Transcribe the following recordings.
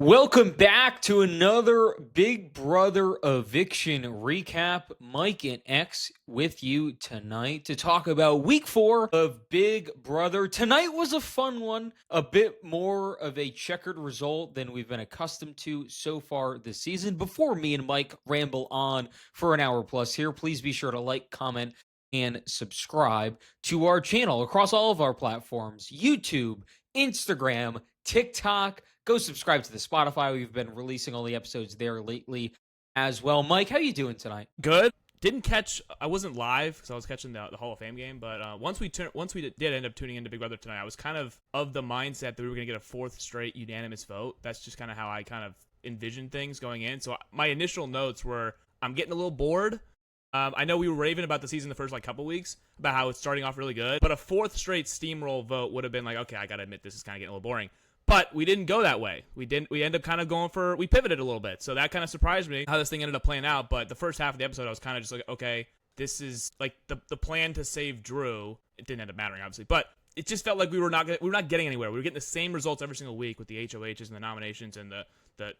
Welcome back to another Big Brother Eviction recap. Mike and X with you tonight to talk about week 4 of Big Brother. Tonight was a fun one, a bit more of a checkered result than we've been accustomed to so far this season. Before me and Mike ramble on for an hour plus here, please be sure to like, comment, and subscribe to our channel across all of our platforms: YouTube, Instagram, TikTok. Go subscribe to the Spotify. We've been releasing all the episodes there lately as well. Mike, how you doing tonight? Good. Didn't catch. I wasn't live because I was catching the Hall of Fame game. But once we did end up tuning into Big Brother tonight, I was kind of the mindset that we were going to get a fourth straight unanimous vote. That's just kind of how I kind of envisioned things going in. So my initial notes were, I'm getting a little bored. I know we were raving about the season the first couple weeks about how it's starting off really good, but a fourth straight steamroll vote would have been like, okay, I gotta admit this is kind of getting a little boring. But we didn't go that way. We ended up kind of we pivoted a little bit. So that kind of surprised me how this thing ended up playing out. But the first half of the episode, I was kind of just like, okay, this is like the plan to save Drew. It didn't end up mattering, obviously, but it just felt like we were not getting anywhere. We were getting the same results every single week with the HOHs and the nominations and the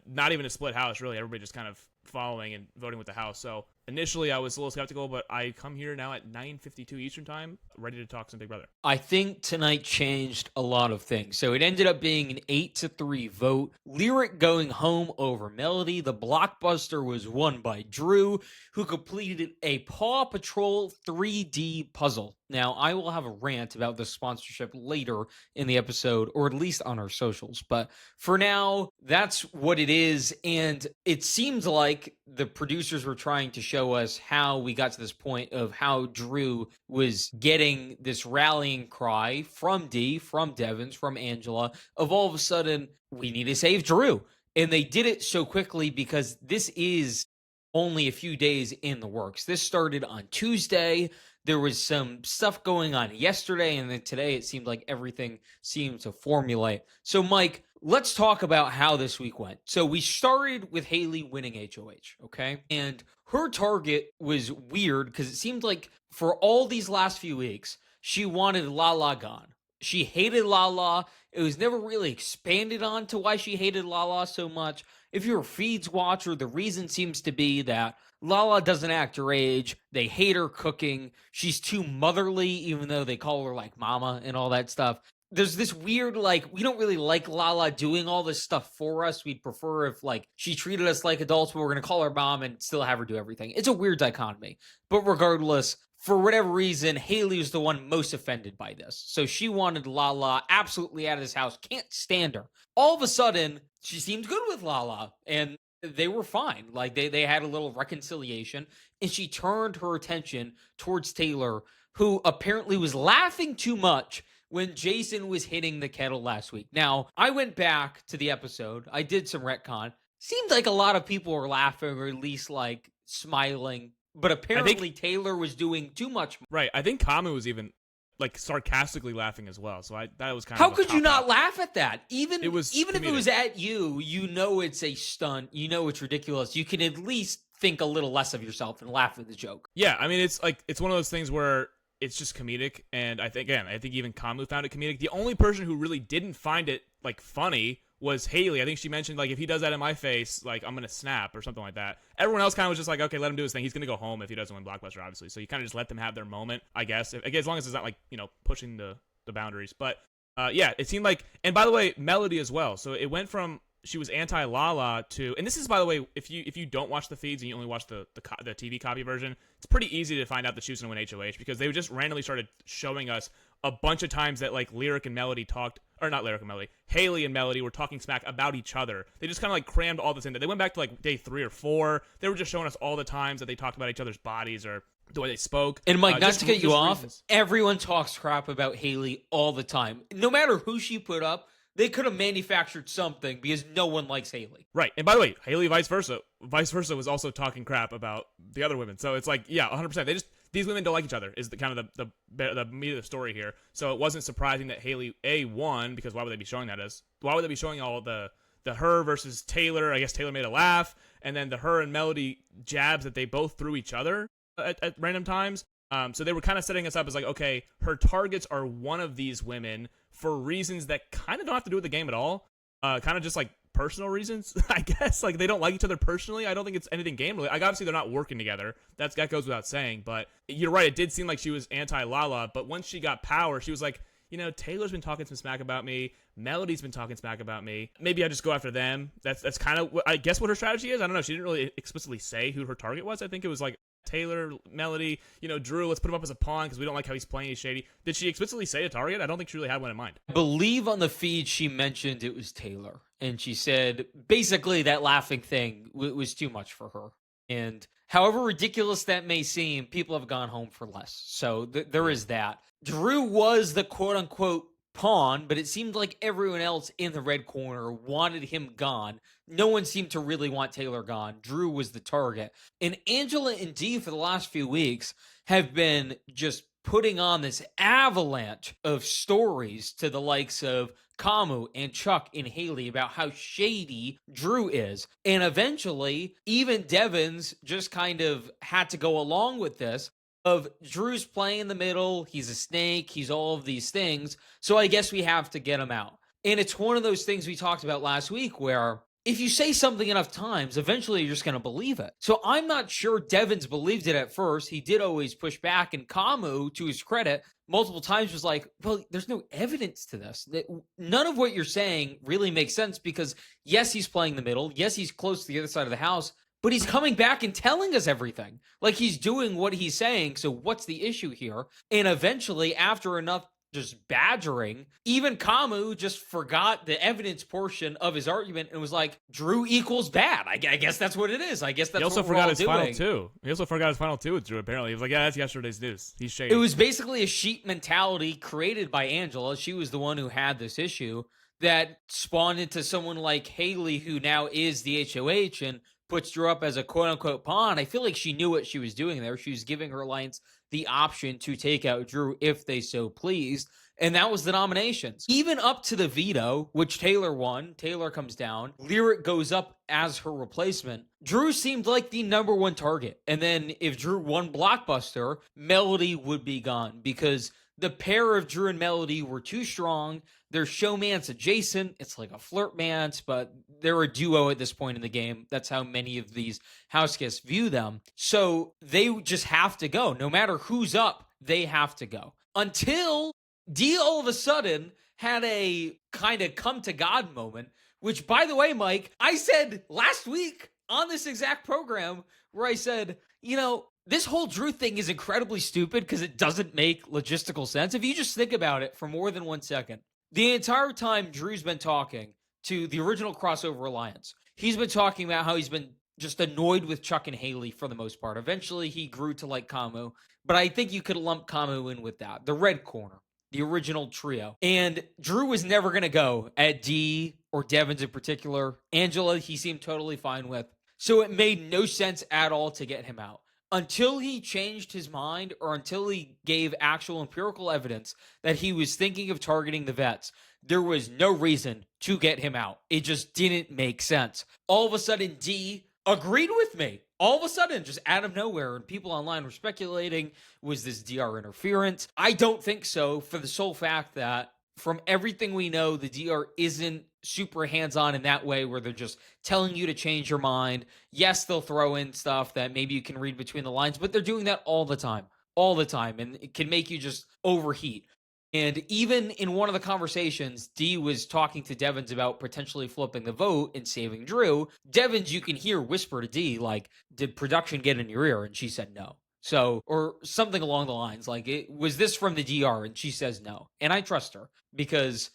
not even a split house, really. Everybody just kind of following and voting with the house. So initially I was a little skeptical, but I come here now at 9:52 Eastern time, ready to talk some Big Brother. I think tonight changed a lot of things. So it ended up being an 8-3 vote. Lyric going home over Melody. The blockbuster was won by Drew, who completed a Paw Patrol 3D puzzle. Now, I will have a rant about this sponsorship later in the episode, or at least on our socials. But for now, that's what it is. And it seems like the producers were trying to show us how we got to this point of how Drew was getting this rallying cry from D, from Devins, from Angela, of all of a sudden, we need to save Drew. And they did it so quickly because this is only a few days in the works. This started on Tuesday. There was some stuff going on yesterday, and then today it seemed like everything seemed to formulate. So, Mike, let's talk about how this week went. So we started with Haley winning HOH, okay? And her target was weird because it seemed like for all these last few weeks, she wanted Lala gone. She hated Lala. It was never really expanded on to why she hated Lala so much. If you're a Feeds watcher, the reason seems to be that Lala doesn't act her age. They hate her cooking. She's too motherly, even though they call her like mama and all that stuff. There's this weird, we don't really like Lala doing all this stuff for us. We'd prefer if, she treated us like adults, but we're going to call her mom and still have her do everything. It's a weird dichotomy. But regardless, for whatever reason, Haley was the one most offended by this. So she wanted Lala absolutely out of this house. Can't stand her. All of a sudden, she seemed good with Lala, and they were fine. They had a little reconciliation, and she turned her attention towards Taylor, who apparently was laughing too much when Jason was hitting the kettle last week. Now, I went back to the episode. I did some retcon. Seemed like a lot of people were laughing, or at least smiling. But apparently Taylor was doing too much. Right. I think Kamu was even sarcastically laughing as well. So that was kind of. How could you not laugh at that? Even if comedic. It was at you, it's a stunt. It's ridiculous. You can at least think a little less of yourself and laugh at the joke. Yeah, I mean it's one of those things where it's just comedic, and I think even Kamu found it comedic. The only person who really didn't find it funny was Haley. I think she mentioned if he does that in my face, I'm gonna snap or something like that. Everyone else kind of was just okay, let him do his thing. He's gonna go home if he doesn't win Blockbuster, obviously. So you kind of just let them have their moment, I guess. As long as it's not pushing the boundaries. But yeah, it seemed and by the way, Melody as well. So it went from she was anti-Lala to, and this is, by the way, if you don't watch the feeds and you only watch the TV copy version, it's pretty easy to find out that she was going to win HOH because they just randomly started showing us a bunch of times that Lyric and Melody talked, or not Lyric and Melody, Haley and Melody were talking smack about each other. They just kind of crammed all this in. They went back to day 3 or 4. They were just showing us all the times that they talked about each other's bodies or the way they spoke. And Mike, not to get you off, everyone talks crap about Haley all the time. No matter who she put up, they could have manufactured something because no one likes Haley. Right. And by the way, Haley vice versa was also talking crap about the other women. So it's yeah, 100%. These women don't like each other is the kind of the meat of the story here. So it wasn't surprising that Haley won, because why would they be showing that as? Why would they be showing all the her versus Taylor? I guess Taylor made a laugh, and then the her and Melody jabs that they both threw each other at random times. So they were kind of setting us up as okay, her targets are one of these women for reasons that kind of don't have to do with the game at all. Kind of just personal reasons, I guess. Like, they don't like each other personally. I don't think it's anything game related. Like, obviously, they're not working together. That goes without saying. But you're right. It did seem like she was anti-Lala. But once she got power, she was like, Taylor's been talking some smack about me. Melody's been talking smack about me. Maybe I just go after them. That's kind of, I guess, what her strategy is. I don't know. She didn't really explicitly say who her target was. I think it was like Taylor, Melody, Drew, let's put him up as a pawn because we don't like how he's playing. He's shady. Did she explicitly say a target? I don't think she really had one in mind. I believe on the feed she mentioned it was Taylor. And she said basically that laughing thing was too much for her. And however ridiculous that may seem, people have gone home for less. So there is that. Drew was the quote-unquote pawn, but it seemed like everyone else in the red corner wanted him gone. No one seemed to really want Taylor gone. Drew was the target. And Angela and Dee for the last few weeks have been just putting on this avalanche of stories to the likes of Kamu and Chuck and Haley about how shady Drew is. And eventually, even Devins just kind of had to go along with this of Drew's playing in the middle, he's a snake, he's all of these things, so I guess we have to get him out. And it's one of those things we talked about last week where if you say something enough times, eventually you're just going to believe it. So I'm not sure Devins believed it at first. He did always push back, and Kamu, to his credit, multiple times was like, well, there's no evidence to this. None of what you're saying really makes sense because, yes, he's playing the middle. Yes, he's close to the other side of the house. But he's coming back and telling us everything. Like, he's doing what he's saying, so what's the issue here? And eventually, after enough just badgering, even Kamu just forgot the evidence portion of his argument and was like, Drew equals bad. I guess that's what it is. I guess that's what we're all doing. He also forgot his final two. He also forgot his final two with Drew, apparently. He was like, yeah, that's yesterday's news. He's shady. It was basically a sheep mentality created by Angela. She was the one who had this issue that spawned into someone like Haley, who now is the HOH and puts Drew up as a quote-unquote pawn. I feel like she knew what she was doing there. She was giving her alliance the option to take out Drew if they so pleased, and that was the nominations. Even up to the veto, which Taylor won. Taylor comes down. Lyric goes up as her replacement. Drew seemed like the number one target, and then if Drew won Blockbuster, Melody would be gone because the pair of Drew and Melody were too strong. They're showmance adjacent. It's like a flirtmance, but they're a duo at this point in the game. That's how many of these house guests view them. So they just have to go. No matter who's up, they have to go. Until Dee all of a sudden had a kind of come to God moment, which, by the way, Mike, I said last week on this exact program where I said, this whole Drew thing is incredibly stupid because it doesn't make logistical sense. If you just think about it for more than 1 second, the entire time Drew's been talking to the original crossover alliance, he's been talking about how he's been just annoyed with Chuck and Haley for the most part. Eventually, he grew to like Kamu, but I think you could lump Kamu in with that. The red corner, the original trio. And Drew was never going to go at Dee or Devins in particular. Angela, he seemed totally fine with. So it made no sense at all to get him out. Until he changed his mind or until he gave actual empirical evidence that he was thinking of targeting the vets, there was no reason to get him out. It just didn't make sense. All of a sudden, Dee agreed with me. All of a sudden, just out of nowhere, and people online were speculating, was this DR interference? I don't think so, for the sole fact that from everything we know, the DR isn't super hands-on in that way where they're just telling you to change your mind. Yes, they'll throw in stuff that maybe you can read between the lines, but they're doing that all the time, and it can make you just overheat. And even in one of the conversations, Dee was talking to Devins about potentially flipping the vote and saving Drew. Devins, you can hear whisper to Dee, like, did production get in your ear? And she said no. So, or something along the lines, like, was this from the DR? And she says no. And I trust her because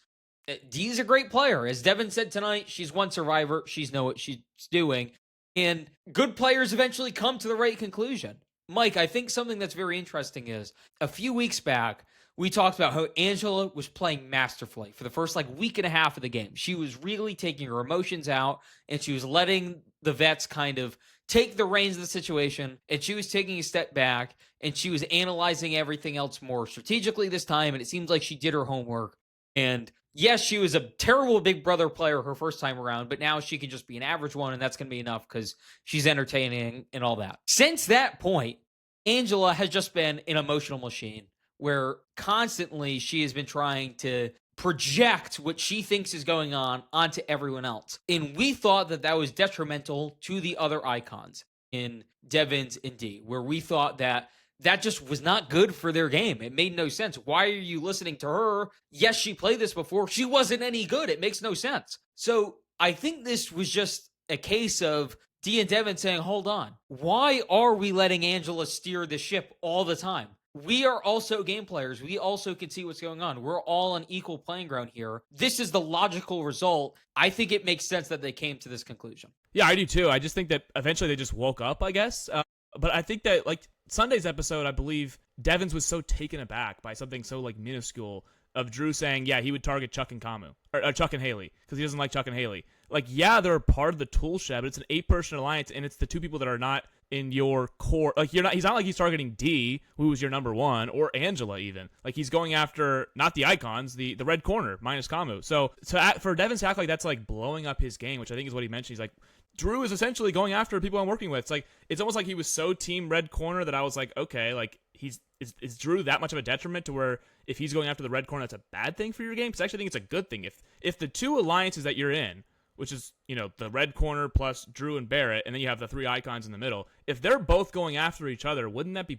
Dee's a great player. As Devin said tonight, she's one Survivor. She's know what she's doing. And good players eventually come to the right conclusion. Mike, I think something that's very interesting is a few weeks back, we talked about how Angela was playing masterfully for the first week and a half of the game. She was really taking her emotions out and she was letting the vets kind of take the reins of the situation, and she was taking a step back and she was analyzing everything else more strategically this time, and it seems like she did her homework. And yes, she was a terrible Big Brother player her first time around, but now she can just be an average one, and that's going to be enough because she's entertaining and all that. Since that point, Angela has just been an emotional machine where constantly she has been trying to project what she thinks is going on onto everyone else. And we thought that that was detrimental to the other icons in Devins and D, where we thought that that just was not good for their game. It made no sense. Why are you listening to her? Yes, she played this before. She wasn't any good. It makes no sense. So I think this was just a case of D and Devin saying, hold on, why are we letting Angela steer the ship all the time? We are also game players. We also can see what's going on. We're all on equal playing ground here. This is the logical result. I think it makes sense that they came to this conclusion. Yeah, I do too. I just think that eventually they just woke up, I guess. But I think that, like, Sunday's episode, I believe Devins was so taken aback by something so, like, minuscule of Drew saying, yeah, he would target Chuck and Kamu, or Chuck and Haley, because he doesn't like Chuck and Haley. Like, yeah, they're a part of the tool shed, but it's an 8-person alliance, and it's the two people that are not in your core. Like, he's not like he's targeting D, who was your number one, or Angela even. Like, he's going after not the icons, the red corner minus Kamu. So for Devin to act like that's like blowing up his game, which I think is what he mentioned. He's like, Drew is essentially going after people I'm working with. It's like, it's almost like he was so team red corner that I was like, okay, like, is Drew that much of a detriment to where if he's going after the red corner, that's a bad thing for your game? Because I actually think it's a good thing. If the two alliances that you're in, which is, the red corner plus Drew and Barrett, and then you have the three icons in the middle, if they're both going after each other, wouldn't that be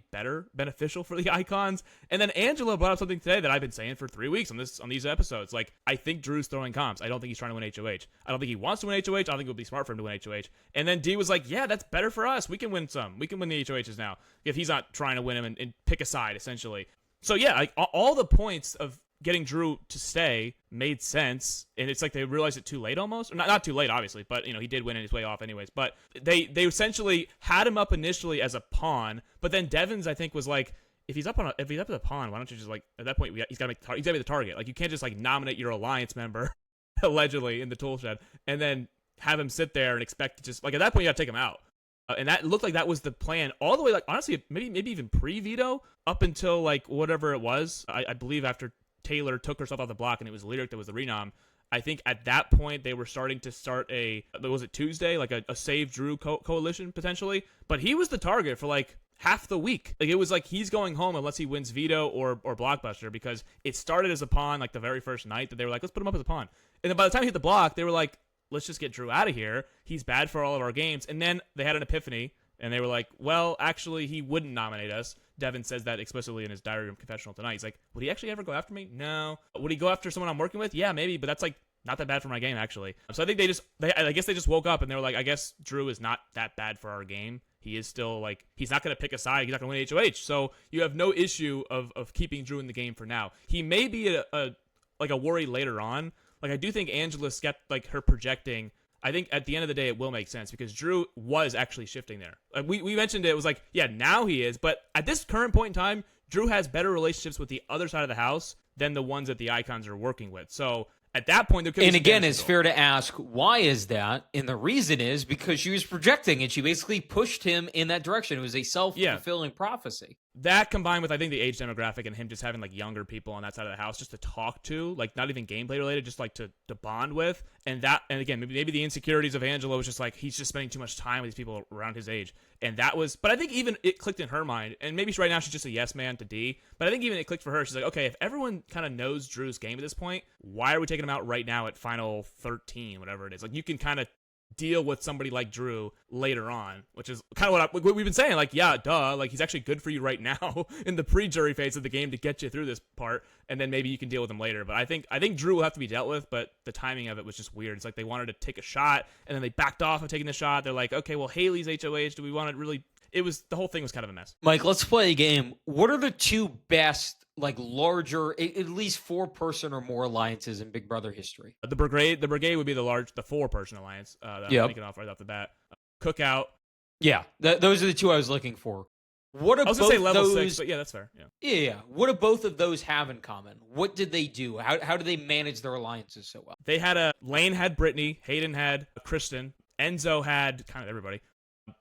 beneficial for the icons? And then Angela brought up something today that I've been saying for 3 weeks on these episodes. Like, I think Drew's throwing comps. I don't think he's trying to win HOH. I don't think he wants to win HOH. I don't think it would be smart for him to win HOH. And then D was like, yeah, that's better for us. We can win some. We can win the HOHs now. If he's not trying to win them and pick a side, essentially. So yeah, like, all the points of getting Drew to stay made sense, and it's like they realized it too late almost. Or not too late, obviously, but he did win his way off anyways. But they essentially had him up initially as a pawn, but then Devins, I think, was like, if he's up as a pawn, why don't you just, like, at that point he's got to be the target. Like, you can't just, like, nominate your alliance member allegedly in the tool shed and then have him sit there and expect to just, like, at that point you got to take him out. And that looked like that was the plan all the way, like, honestly, maybe even pre-veto up until, like, whatever it was. I believe after Taylor took herself off the block and it was Lyric that was the renom. I think at that point they were starting to start was it Tuesday, like a Save Drew coalition potentially, but he was the target for like half the week. Like, it was like he's going home unless he wins veto or blockbuster, because it started as a pawn like the very first night that they were like, let's put him up as a pawn. And then by the time he hit the block, they were like, let's just get Drew out of here. He's bad for all of our games. And then they had an epiphany and they were like, well, actually he wouldn't nominate us. Devin says that explicitly in his diary room confessional tonight. He's like, would he actually ever go after me? No. Would he go after someone I'm working with? Yeah, maybe, but that's like not that bad for my game, actually. So I think I guess they just woke up and they were like, I guess Drew is not that bad for our game. He is still, like, he's not going to pick a side. He's not going to win HOH. So you have no issue of keeping Drew in the game for now. He may be a worry later on. Like, I do think Angela's kept, like, her projecting. I think at the end of the day, it will make sense because Drew was actually shifting there. Like, we mentioned it was like, yeah, now he is. But at this current point in time, Drew has better relationships with the other side of the house than the ones that the icons are working with. So at that point, there could be. And again, it's fair to ask, why is that? And the reason is because she was projecting and she basically pushed him in that direction. It was a self-fulfilling prophecy. That combined with, I think, the age demographic and him just having, like, younger people on that side of the house just to talk to, like, not even gameplay related, just like to bond with. And again, maybe the insecurities of Angela was just like, he's just spending too much time with these people around his age. And that was, but I think even it clicked in her mind, and maybe right now she's just a yes man to D, but I think even it clicked for her. She's like, okay, if everyone kind of knows Drew's game at this point, why are we taking him out right now at final 13, whatever it is? Like, you can kind of deal with somebody like Drew later on, which is kind of what we've been saying. Like, yeah, duh. Like, he's actually good for you right now in the pre-jury phase of the game to get you through this part, and then maybe you can deal with him later. But I think Drew will have to be dealt with, but the timing of it was just weird. It's like they wanted to take a shot, and then they backed off of taking the shot. They're like, okay, well, Haley's HOH. Do we want to really? The whole thing was kind of a mess. Mike, let's play a game. What are the two best, like, larger, at least 4-person or more alliances in Big Brother history? The brigade would be the 4-person alliance that I'm thinking off right off the bat. Cookout. Yeah, those are the two I was looking for. What I was going to say level 6, but yeah, that's fair. Yeah. What do both of those have in common? What did they do? How do they manage their alliances so well? They had Lane had Brittany, Hayden had Kristen, Enzo had kind of everybody.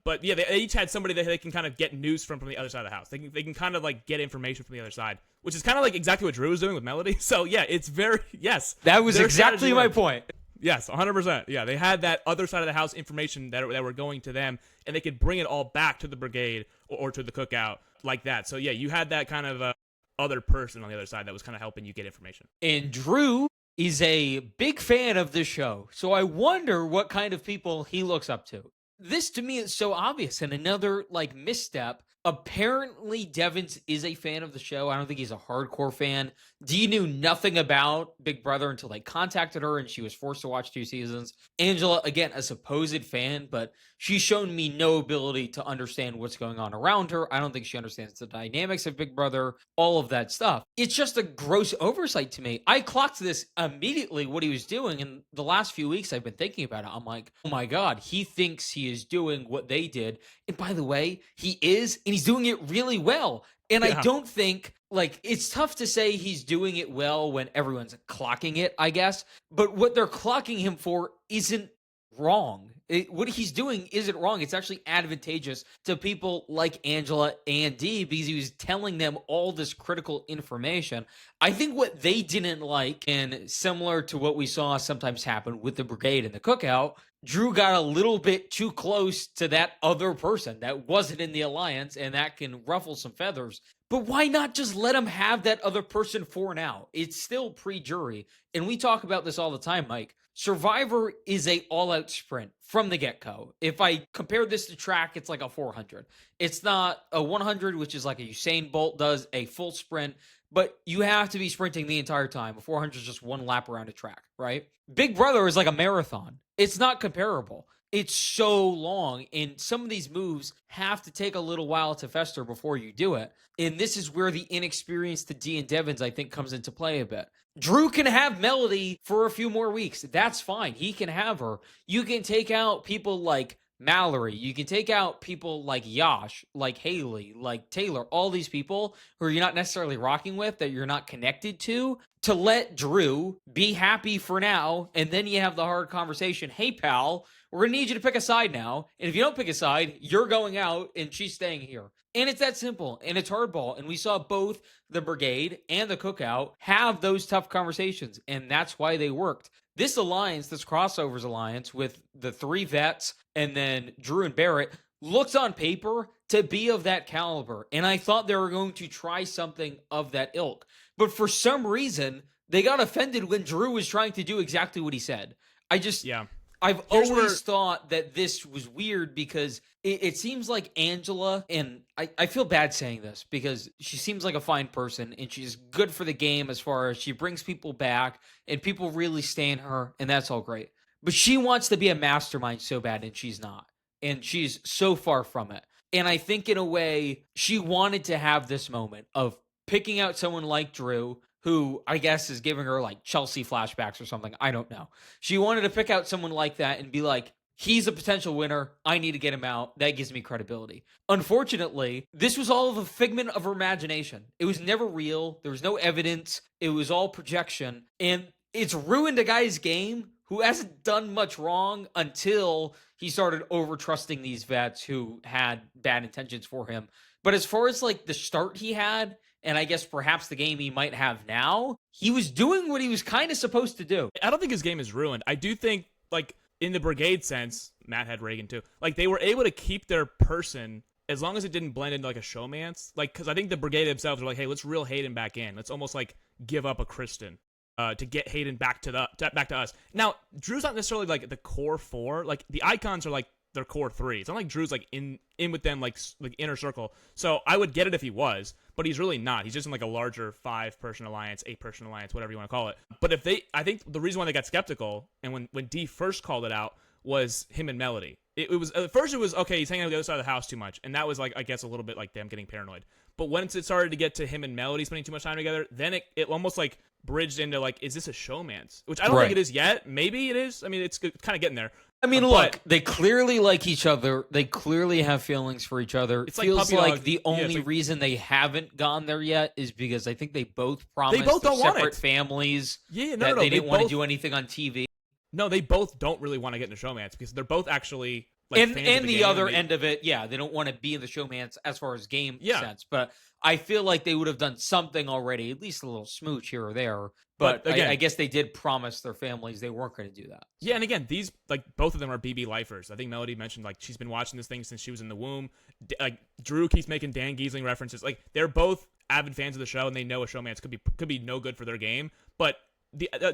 But yeah, they each had somebody that they can kind of get news from the other side of the house. They can kind of, like, get information from the other side, which is kind of like exactly what Drew was doing with Melody. So yeah, it's very, yes. That was exactly my point. Yes, 100%. Yeah, they had that other side of the house information that were going to them, and they could bring it all back to the brigade or to the cookout like that. So yeah, you had that kind of other person on the other side that was kind of helping you get information. And Drew is a big fan of this show. So I wonder what kind of people he looks up to. This to me is so obvious, and another like misstep. Apparently, Devins is a fan of the show. I don't think he's a hardcore fan. Dee knew nothing about Big Brother until they contacted her and she was forced to watch 2 seasons. Angela, again, a supposed fan, but she's shown me no ability to understand what's going on around her. I don't think she understands the dynamics of Big Brother, all of that stuff. It's just a gross oversight to me. I clocked this immediately what he was doing, and the last few weeks I've been thinking about it. I'm like, oh my God, he thinks he is doing what they did. And by the way, he is, and he's doing it really well. And I don't think, like, it's tough to say he's doing it well when everyone's clocking it, I guess. But what they're clocking him for isn't wrong. What he's doing isn't wrong. It's actually advantageous to people like Angela and Dee because he was telling them all this critical information. I think what they didn't like, and similar to what we saw sometimes happen with the Brigade and the Cookout, Drew got a little bit too close to that other person that wasn't in the alliance, and that can ruffle some feathers. But why not just let him have that other person for now? It's still pre-jury. And we talk about this all the time, Mike. Survivor is a all-out sprint from the get-go. If I compare this to track, it's like a 400. It's not a 100, which is like a Usain Bolt does, a full sprint, but you have to be sprinting the entire time. A 400 is just one lap around a track, right? Big Brother is like a marathon. It's not comparable. It's so long, and some of these moves have to take a little while to fester before you do it. And this is where the inexperience to Dee and Devins, I think, comes into play a bit. Drew can have Melody for a few more weeks. That's fine. He can have her. You can take out people like Mallory. You can take out people like Yash, like Haley, like Taylor, all these people who you're not necessarily rocking with, that you're not connected to let Drew be happy for now. And then you have the hard conversation. Hey, pal, we're going to need you to pick a side now. And if you don't pick a side, you're going out and she's staying here. And it's that simple. And it's hardball. And we saw both the Brigade and the Cookout have those tough conversations. And that's why they worked. This alliance, this crossovers alliance with the 3 vets and then Drew and Barrett, looks on paper to be of that caliber. And I thought they were going to try something of that ilk. But for some reason, they got offended when Drew was trying to do exactly what he said. I've always thought that this was weird because it seems like Angela, and I feel bad saying this because she seems like a fine person and she's good for the game as far as she brings people back and people really stand her, and that's all great. But she wants to be a mastermind so bad, and she's not. And she's so far from it. And I think in a way, she wanted to have this moment of picking out someone like Drew, who I guess is giving her like Chelsea flashbacks or something. I don't know. She wanted to pick out someone like that and be like, he's a potential winner. I need to get him out. That gives me credibility. Unfortunately, this was all of a figment of her imagination. It was never real. There was no evidence. It was all projection. And it's ruined a guy's game who hasn't done much wrong until he started over trusting these vets who had bad intentions for him. But as far as like the start he had, and I guess perhaps the game he might have now, he was doing what he was kind of supposed to do. I don't think his game is ruined. I do think, like, in the Brigade sense, Matt had Reagan too, like, they were able to keep their person as long as it didn't blend into, like, a showmance. Like, because I think the Brigade themselves are like, hey, let's reel Hayden back in. Let's almost, like, give up a Kristen to get Hayden back to us. Now, Drew's not necessarily, like, the core 4. Like, the icons are, like, their core 3. It's not like Drew's, like, in with them, like inner circle. So I would get it if he was, but he's really not. He's just in like a larger 5-person alliance, 8-person alliance, whatever you want to call it. But if I think the reason why they got skeptical, and when Dee first called it out, was him and Melody. It was at first it was okay, he's hanging on the other side of the house too much, and that was like, I guess, a little bit like them getting paranoid. But once it started to get to him and Melody spending too much time together, then it almost like bridged into like, is this a showmance? Which I don't think it is yet. Maybe it is. I mean, it's kind of getting there. I mean, look, they clearly like each other. They clearly have feelings for each other. It feels like the only reason they haven't gone there yet is because I think they both promised their separate families that they didn't want to do anything on TV. No, they both don't really want to get into showmance because they're both actually like and fans of the the game, other end of it, yeah, they don't want to be in the showmance as far as game sense. But I feel like they would have done something already, at least a little smooch here or there. But again, I guess they did promise their families they weren't going to do that. Yeah, and again, these, like, both of them are BB lifers. I think Melody mentioned, like, she's been watching this thing since she was in the womb. Like, Drew keeps making Dan Giesling references. Like, they're both avid fans of the show and they know a showmance could be no good for their game. But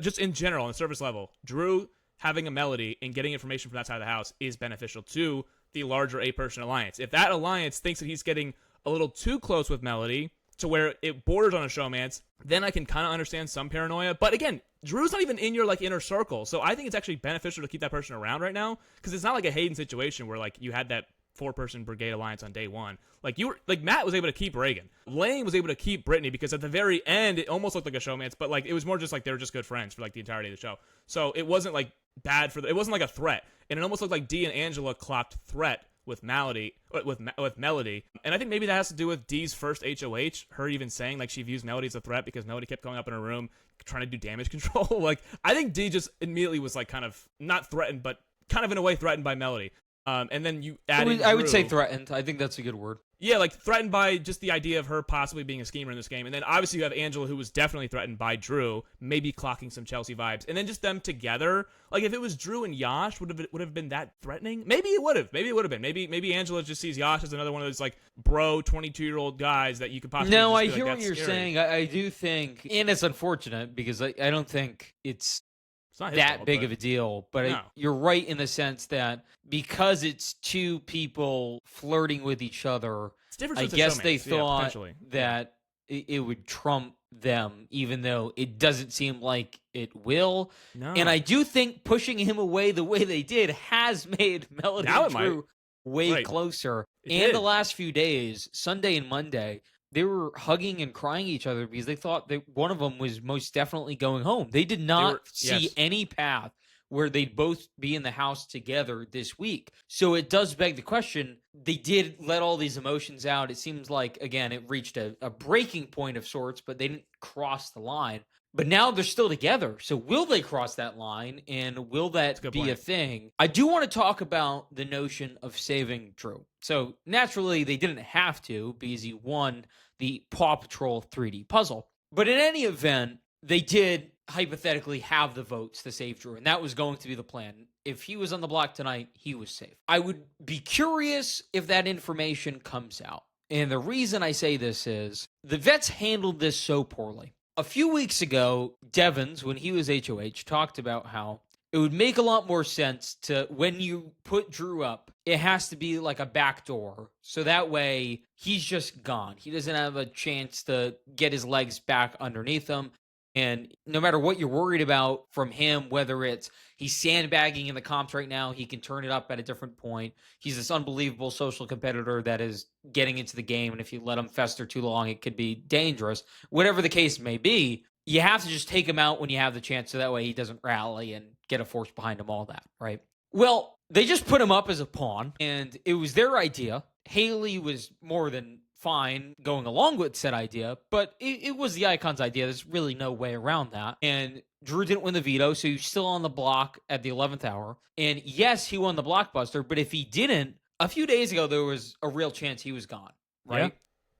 just in general, on the surface level, Drew having a Melody and getting information from that side of the house is beneficial to the larger 8-person alliance. If that alliance thinks that he's getting a little too close with Melody to where it borders on a showmance, then I can kind of understand some paranoia. But again, Drew's not even in your like inner circle, so I think it's actually beneficial to keep that person around right now, because it's not like a Hayden situation where like you had that 4-person brigade alliance on day one. Like Matt was able to keep Reagan. Lane was able to keep Brittany, because at the very end it almost looked like a showmance, but like it was more just like they were just good friends for like the entirety of the show. So it wasn't like bad it wasn't like a threat. And it almost looked like Dee and Angela clocked threat with Melody, and I think maybe that has to do with Dee's first HOH, her even saying like she views Melody as a threat because Melody kept going up in her room trying to do damage control. Like I think Dee just immediately was like kind of not threatened, but kind of in a way threatened by Melody. And then you add in Drew. I would say threatened. I think that's a good word. Yeah, like threatened by just the idea of her possibly being a schemer in this game. And then obviously you have Angela, who was definitely threatened by Drew, maybe clocking some Chelsea vibes. And then just them together. Like if it was Drew and Yash, would have been that threatening? Maybe it would have. Maybe Angela just sees Yash as another one of those like bro 22-year-old guys that you could possibly No, I just be hear like, what that's you're scary. saying. I do think, and it's unfortunate because I don't think it's It's not his that fault, big but- of a deal, but No. you're right in the sense that because it's two people flirting with each other, It's different I since a guess they showmance. Yeah, thought potentially. that it would trump them, even though it doesn't seem like it will. No. And I do think pushing him away the way they did has made Melody Now and it Drew way Right. closer. It And did. the last few days, Sunday and Monday, they were hugging and crying each other because they thought that one of them was most definitely going home. They did not see yes. any path where they'd both be in the house together this week. So it does beg the question, they did let all these emotions out. It seems like, again, it reached a breaking point of sorts, but they didn't cross the line. But now they're still together. So will they cross that line, and will that good be a point. thing? I do want to talk about the notion of saving Drew. So naturally, they didn't have to because he won the Paw Patrol 3D puzzle. But in any event, they did hypothetically have the votes to save Drew, and that was going to be the plan. If he was on the block tonight, he was safe. I would be curious if that information comes out. And the reason I say this is the vets handled this so poorly. A few weeks ago, Devins, when he was HOH, talked about how it would make a lot more sense to, when you put Drew up, it has to be like a back door. So that way he's just gone. He doesn't have a chance to get his legs back underneath him. And no matter what you're worried about from him, whether it's he's sandbagging in the comps right now, he can turn it up at a different point. He's this unbelievable social competitor that is getting into the game. And if you let him fester too long, it could be dangerous. Whatever the case may be, you have to just take him out when you have the chance. So that way he doesn't rally and get a force behind him, all that, right? Well, they just put him up as a pawn, and it was their idea. Haley was more than fine going along with said idea, but it was the Icon's idea. There's really no way around that. And Drew didn't win the veto, so he's still on the block at the 11th hour. And yes, he won the blockbuster, but if he didn't, a few days ago, there was a real chance he was gone, right?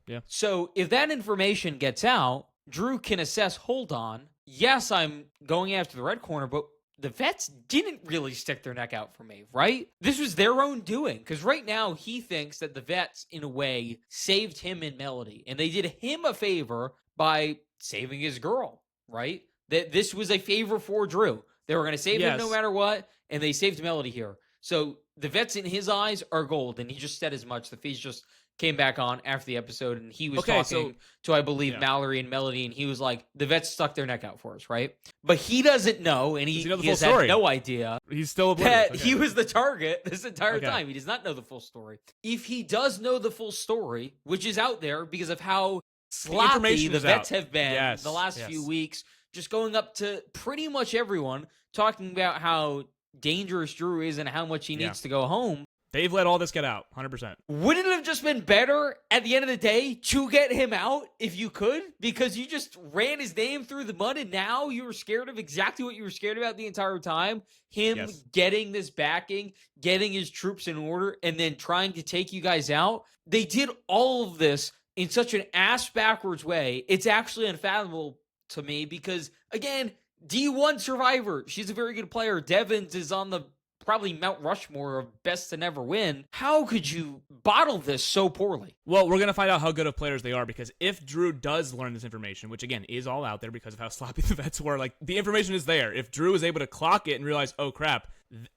Yeah. So if that information gets out, Drew can assess, hold on, yes, I'm going after the red corner, but the vets didn't really stick their neck out for me, right? This was their own doing, because right now he thinks that the vets, in a way, saved him in Melody, and they did him a favor by saving his girl, right? That this was a favor for Drew. They were going to save him no matter what, and they saved Melody here. So the vets in his eyes are gold, and he just said as much. The fees just came back on after the episode, and he was talking to, I believe, Mallory and Melody, and he was like, the vets stuck their neck out for us, right? But he doesn't know, and he has had no idea He's still oblivious. that he was the target this entire time. He does not know the full story. If he does know the full story, which is out there because of how sloppy the vets have been the last few weeks, just going up to pretty much everyone, talking about how dangerous Drew is and how much he needs to go home. They've let all this get out, 100%. Wouldn't it have just been better at the end of the day to get him out if you could? Because you just ran his name through the mud, and now you were scared of exactly what you were scared about the entire time. Him getting this backing, getting his troops in order, and then trying to take you guys out. They did all of this in such an ass-backwards way. It's actually unfathomable to me because, again, D1 Survivor. She's a very good player. Devins is on the probably Mount Rushmore of best to never win. How could you bottle this so poorly? Well, we're going to find out how good of players they are, because if Drew does learn this information, which again is all out there because of how sloppy the vets were, like the information is there. If Drew is able to clock it and realize, oh crap,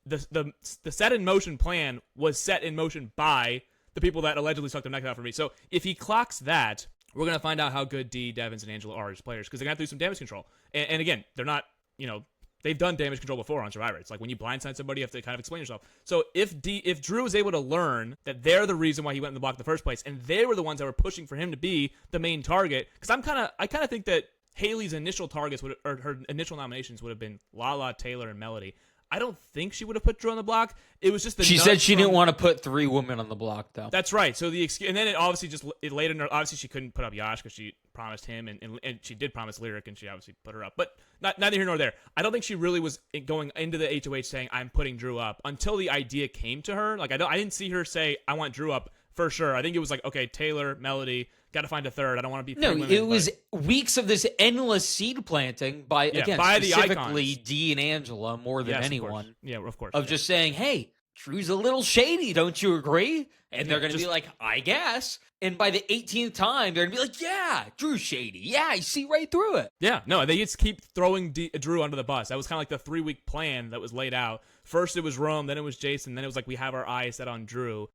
the set in motion plan was set in motion by the people that allegedly sucked their neck out for me. So if he clocks that, we're going to find out how good D, Devins, and Angela are as players, because they're going to have to do some damage control. And again, they're not, they've done damage control before on Survivor. It's like when you blindside somebody, you have to kind of explain yourself. So if Drew is able to learn that they're the reason why he went in the block in the first place, and they were the ones that were pushing for him to be the main target, because I kind of think that Haley's initial targets or her initial nominations would have been Lala, Taylor, and Melody. I don't think she would have put Drew on the block. It was just she said she didn't want to put 3 women on the block, though. That's right. So and then it obviously just it laid in her. Obviously, she couldn't put up Yash because she promised him, and she did promise Lyric, and she obviously put her up. But neither here nor there. I don't think she really was going into the HOH saying I'm putting Drew up until the idea came to her. Like I didn't see her say I want Drew up for sure. I think it was like, okay, Taylor, Melody, got to find a third. I don't want to be it was weeks of this endless seed planting by specifically the D and Angela more than anyone. Of course. Of just saying, hey, Drew's a little shady, don't you agree? And they're going to be like, I guess. And by the 18th time, they're going to be like, yeah, Drew's shady. Yeah, I see right through it. Yeah, no, they just keep throwing Drew under the bus. That was kind of like the 3-week plan that was laid out. First it was Rome, then it was Jason, then it was like we have our eyes set on Drew.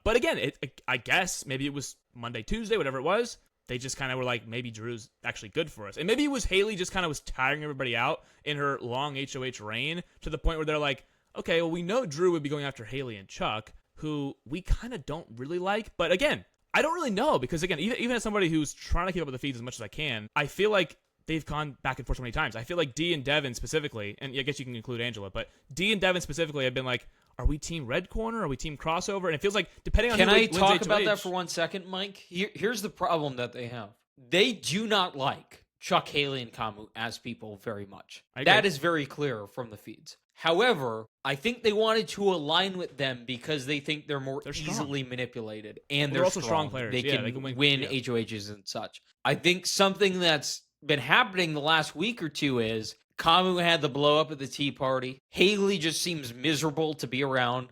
But again, I guess maybe it was Monday, Tuesday, whatever it was. They just kind of were like, maybe Drew's actually good for us. And maybe it was Haley just kind of was tiring everybody out in her long HOH reign to the point where they're like, okay, well, we know Drew would be going after Haley and Chuck, who we kind of don't really like. But again, I don't really know because, again, even as somebody who's trying to keep up with the feeds as much as I can, I feel like they've gone back and forth so many times. I feel like D and Devin specifically, and I guess you can include Angela, but D and Devin specifically have been like, are we team red corner? Are we team crossover? And it feels like, depending on Can who I wins talk HOH, about that for 1 second, Mike? Here's the problem that they have. They do not like Chuck, Haley, and Kamu as people very much. That is very clear from the feeds. However, I think they wanted to align with them because they think they're more easily manipulated. And they're also strong players. They can win HOHs and such. I think something that's been happening the last week or two is Kamu had the blow up at the tea party. Haley just seems miserable to be around.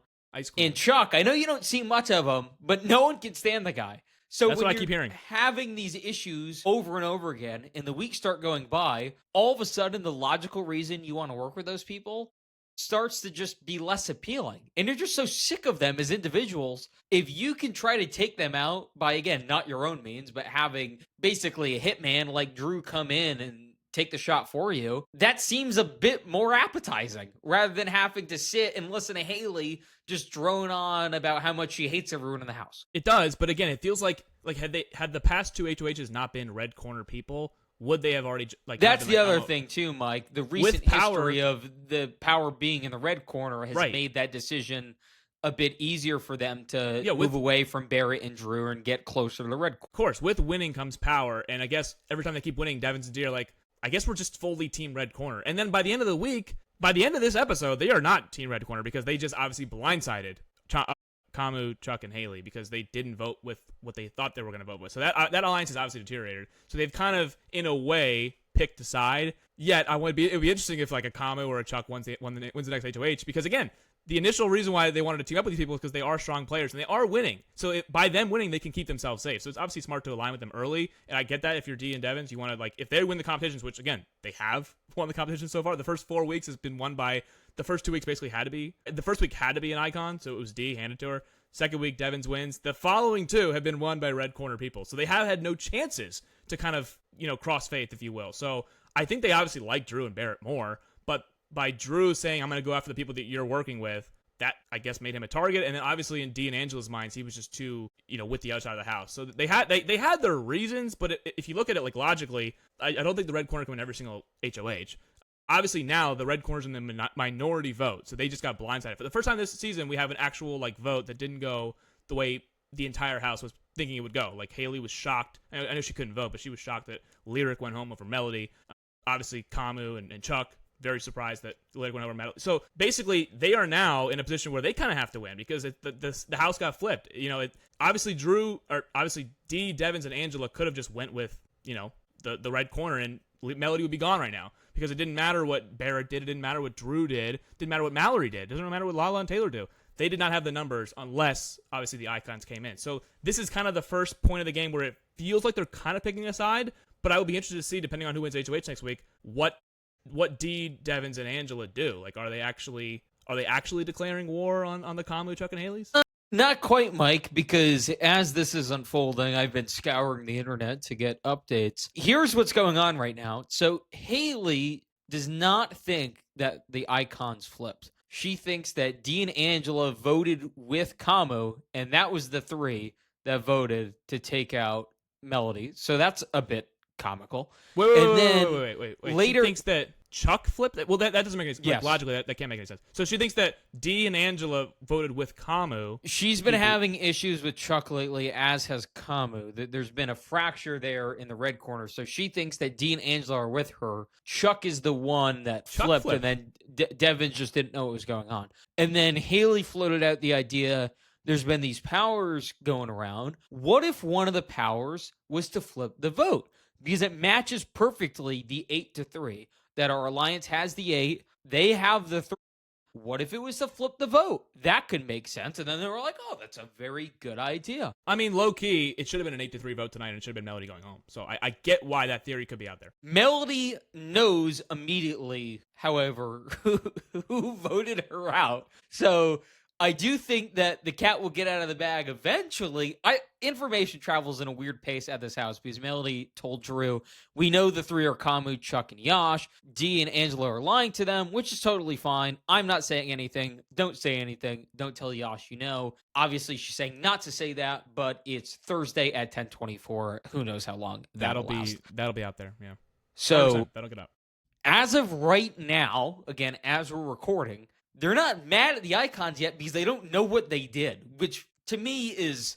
And Chuck, I know you don't see much of him, but no one can stand the guy. So that's when what you're I keep hearing. Having these issues over and over again, and the weeks start going by, all of a sudden the logical reason you want to work with those people starts to just be less appealing. And you're just so sick of them as individuals. If you can try to take them out by, again, not your own means, but having basically a hitman like Drew come in and take the shot for you, that seems a bit more appetizing rather than having to sit and listen to Haley just drone on about how much she hates everyone in the house. It does, but again, it feels like had the past 2 HOHs not been red corner people, would they have already like? That's the other thing too, Mike. The recent history of the power being in the red corner has made that decision a bit easier for them to move away from Barrett and Drew and get closer to the red corner. Of course, with winning comes power, and I guess every time they keep winning, Devins and D are like, I guess we're just fully team red corner. And then by the end of the week, by the end of this episode, they are not team red corner because they just obviously blindsided Kamu, Chuck, and Haley because they didn't vote with what they thought they were going to vote with. So that alliance has obviously deteriorated. So they've kind of, in a way, picked a side. Yet, it would be interesting if like a Kamu or a Chuck wins the next HOH because, again, the initial reason why they wanted to team up with these people is because they are strong players and they are winning. So by them winning, they can keep themselves safe. So it's obviously smart to align with them early. And I get that if you're D and Devins, you want to, like, if they win the competitions, which again, they have won the competition so far. The first 4 weeks has been won by, the first 2 weeks basically had to be, the first week had to be an icon. So it was D, handed to her. Second week, Devins wins. The following 2 have been won by red corner people. So they have had no chances to kind of, cross faith, if you will. So I think they obviously like Drew and Barrett more, but by Drew saying, I'm going to go after the people that you're working with, that, I guess, made him a target. And then obviously in D and Angela's minds, he was just too, with the outside of the house. So they had their reasons, but if you look at it like logically, I don't think the red corner can win every single HOH. Obviously now the red corner's in the minority vote, so they just got blindsided. For the first time this season, we have an actual like vote that didn't go the way the entire house was thinking it would go. Like Haley was shocked. I know she couldn't vote, but she was shocked that Lyric went home over Melody. Obviously Kamu and Chuck, very surprised that Lyric went over Melody. So basically, they are now in a position where they kind of have to win because the house got flipped. Obviously D, Devins, and Angela could have just went with the red corner and Melody would be gone right now. because it didn't matter what Barrett did, it didn't matter what Drew did, it didn't matter what Mallory did, it doesn't matter what Lala and Taylor do. They did not have the numbers unless obviously the icons came in. So this is kind of the first point of the game where it feels like they're kind of picking a side. But I would be interested to see, depending on who wins HOH next week, what D, Devins, and Angela do. Like, are they actually declaring war on the Kamu, Chuck, and Haley's? Not quite, Mike, because as this is unfolding, I've been scouring the internet to get updates. Here's what's going on right now. So Haley does not think that the icons flipped. She thinks that Dee and Angela voted with Kamu, and that was the three that voted to take out Melody. So that's a bit comical. Wait. Later, she thinks that Chuck flipped it. Well, that doesn't make any sense. Yes. Like, logically, that can't make any sense. So she thinks that Dee and Angela voted with Kamu. She's been having issues with Chuck lately, as has Kamu. There's been a fracture there in the red corner. So she thinks that Dee and Angela are with her. Chuck is the one that flipped, and then Devin just didn't know what was going on. And then Haley floated out the idea, there's been these powers going around. What if one of the powers was to flip the vote? Because it matches perfectly the 8-3. That our alliance has the 8, they have the 3. What if it was to flip the vote? That could make sense. And then they were like, oh, that's a very good idea. I mean, low key, it should have been an 8-3 vote tonight, and it should have been Melody going home. So I get why that theory could be out there. Melody knows immediately, however, who voted her out. So I do think that the cat will get out of the bag eventually. Information travels in a weird pace at this house because Melody told Drew, we know the 3 are Kamu, Chuck, and Yash. Dee and Angela are lying to them, which is totally fine. I'm not saying anything. Don't say anything. Don't tell Yash you know. Obviously, she's saying not to say that, but it's Thursday at 10:24. Who knows how long that'll last. That'll be out there, yeah. So that'll get up. As of right now, again, as we're recording, they're not mad at the icons yet because they don't know what they did, which to me is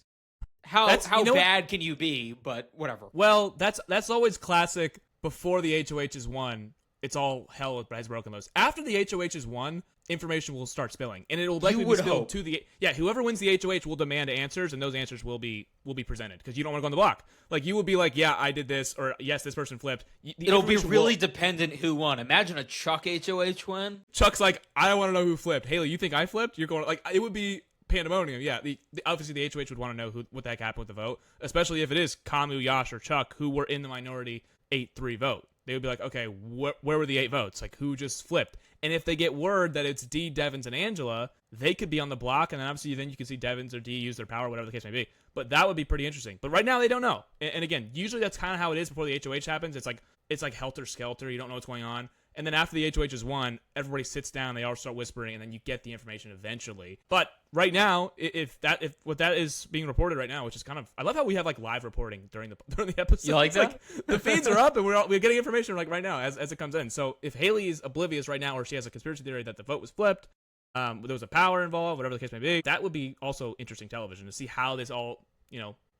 how bad can you be, but whatever. Well, that's always classic. Before the HOH is won, it's all hell has broken loose. After the HOH is won, information will start spilling, and it will likely be spilled to the whoever wins the HOH will demand answers, and those answers will be presented because you don't want to go on the block. Like you would be like, yeah, I did this, or yes, this person flipped. It'll be really dependent who won. Imagine a Chuck HOH win. Chuck's like, I want to know who flipped. Haley, you think I flipped? You're going like it would be pandemonium. Yeah, obviously the HOH would want to know what the heck happened with the vote, especially if it is Kamu, Yash, or Chuck who were in the minority 8-3 vote. They would be like, okay, where were the 8 votes? Like who just flipped? And if they get word that it's Dee, Devins, and Angela, they could be on the block, and then obviously then you can see Devins or Dee use their power, whatever the case may be. But that would be pretty interesting. But right now they don't know. And again, usually that's kind of how it is before the HOH happens. It's like helter skelter. You don't know what's going on. And then after the HOH is won, everybody sits down, they all start whispering, and then you get the information eventually. But right now, if what that is being reported right now, which is kind of, I love how we have like live reporting during the episode. You like that? Like, the feeds are up, and we're getting information like right now as it comes in. So if Haley is oblivious right now, or she has a conspiracy theory that the vote was flipped, there was a power involved, whatever the case may be, that would be also interesting television to see how this all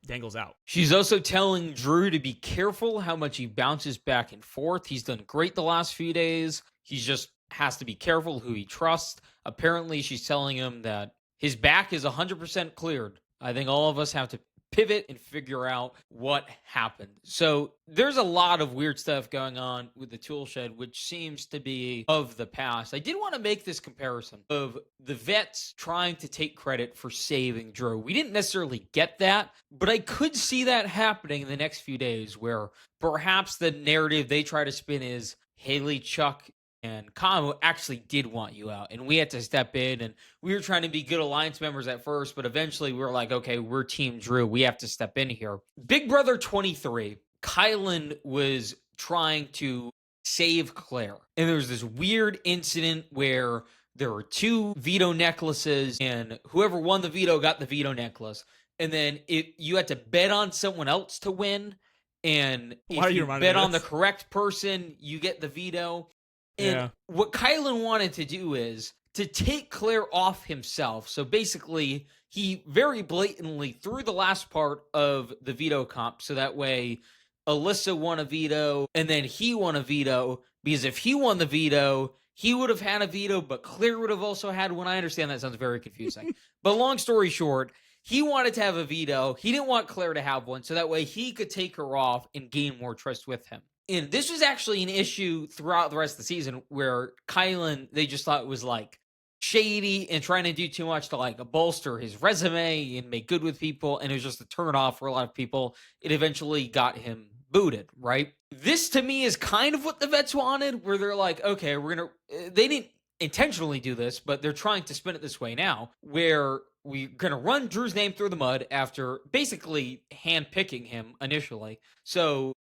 dangles out. She's also telling Drew to be careful how much he bounces back and forth. He's done great the last few days. He just has to be careful who he trusts. Apparently, she's telling him that his back is 100% cleared. I think all of us have to pivot and figure out what happened. So there's a lot of weird stuff going on with the tool shed, which seems to be of the past. I did want to make this comparison of the vets trying to take credit for saving Drew. We didn't necessarily get that, but I could see that happening in the next few days where perhaps the narrative they try to spin is Haley, Chuck, and Kamu actually did want you out, and we had to step in, and we were trying to be good alliance members at first, but eventually we were like, okay, we're Team Drew. We have to step in here. Big Brother 23, Kylan was trying to save Claire, and there was this weird incident where there were 2 veto necklaces, and whoever won the veto got the veto necklace, and then you had to bet on someone else to win, and if you bet on the correct person, you get the veto. And what Kylan wanted to do is to take Claire off himself. So basically, he very blatantly threw the last part of the veto comp. So that way, Alyssa won a veto, and then he won a veto. Because if he won the veto, he would have had a veto, but Claire would have also had one. I understand that sounds very confusing. But long story short, he wanted to have a veto. He didn't want Claire to have one. So that way, he could take her off and gain more trust with him. And this was actually an issue throughout the rest of the season where Kylan, they just thought was like shady and trying to do too much to like bolster his resume and make good with people. And it was just a turn off for a lot of people. It eventually got him booted, right? This to me is kind of what the vets wanted, where they're like, okay, they didn't intentionally do this, but they're trying to spin it this way now, where we're going to run Drew's name through the mud after basically handpicking him initially. So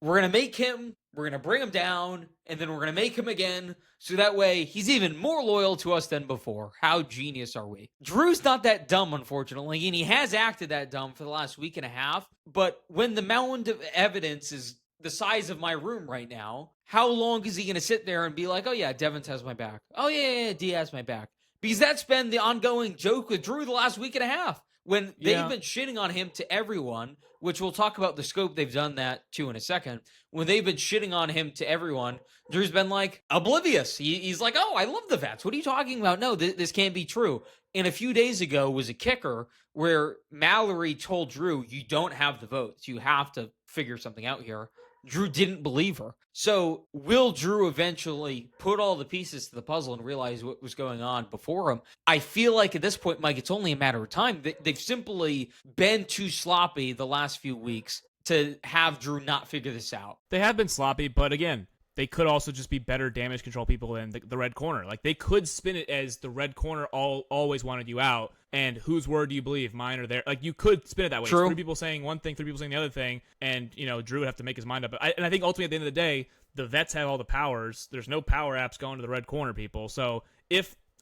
we're going to make him, we're going to bring him down, and then we're going to make him again. So that way he's even more loyal to us than before. How genius are we? Drew's not that dumb, unfortunately, and he has acted that dumb for the last week and a half. But when the mound of evidence is the size of my room right now, how long is he going to sit there and be like, oh yeah, Devins has my back. Oh yeah, D has my back. Because that's been the ongoing joke with Drew the last week and a half. When they've been shitting on him to everyone, which we'll talk about the scope they've done that to in a second. When they've been shitting on him to everyone, Drew's been like oblivious. He's like, oh, I love the vets. What are you talking about? No, this can't be true. And a few days ago was a kicker where Mallory told Drew, you don't have the votes. You have to figure something out here. Drew didn't believe her. So will Drew eventually put all the pieces to the puzzle and realize what was going on before him? I feel like at this point, Mike, it's only a matter of time. They've simply been too sloppy the last few weeks to have Drew not figure this out. They have been sloppy, but again, they could also just be better damage control people than the red corner. Like, they could spin it as the red corner always wanted you out, and whose word do you believe, mine or theirs? Like, you could spin it that way. True. It's 3 people saying one thing, 3 people saying the other thing, and, Drew would have to make his mind up. And I think ultimately, at the end of the day, the vets have all the powers. There's no power apps going to the red corner people. So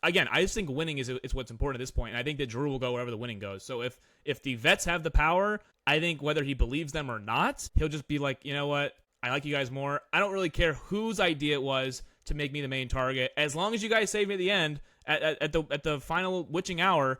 again, I just think winning is what's important at this point, and I think that Drew will go wherever the winning goes. So if the vets have the power, I think whether he believes them or not, he'll just be like, you know what? I like you guys more. I don't really care whose idea it was to make me the main target. As long as you guys save me at the end, at the final witching hour,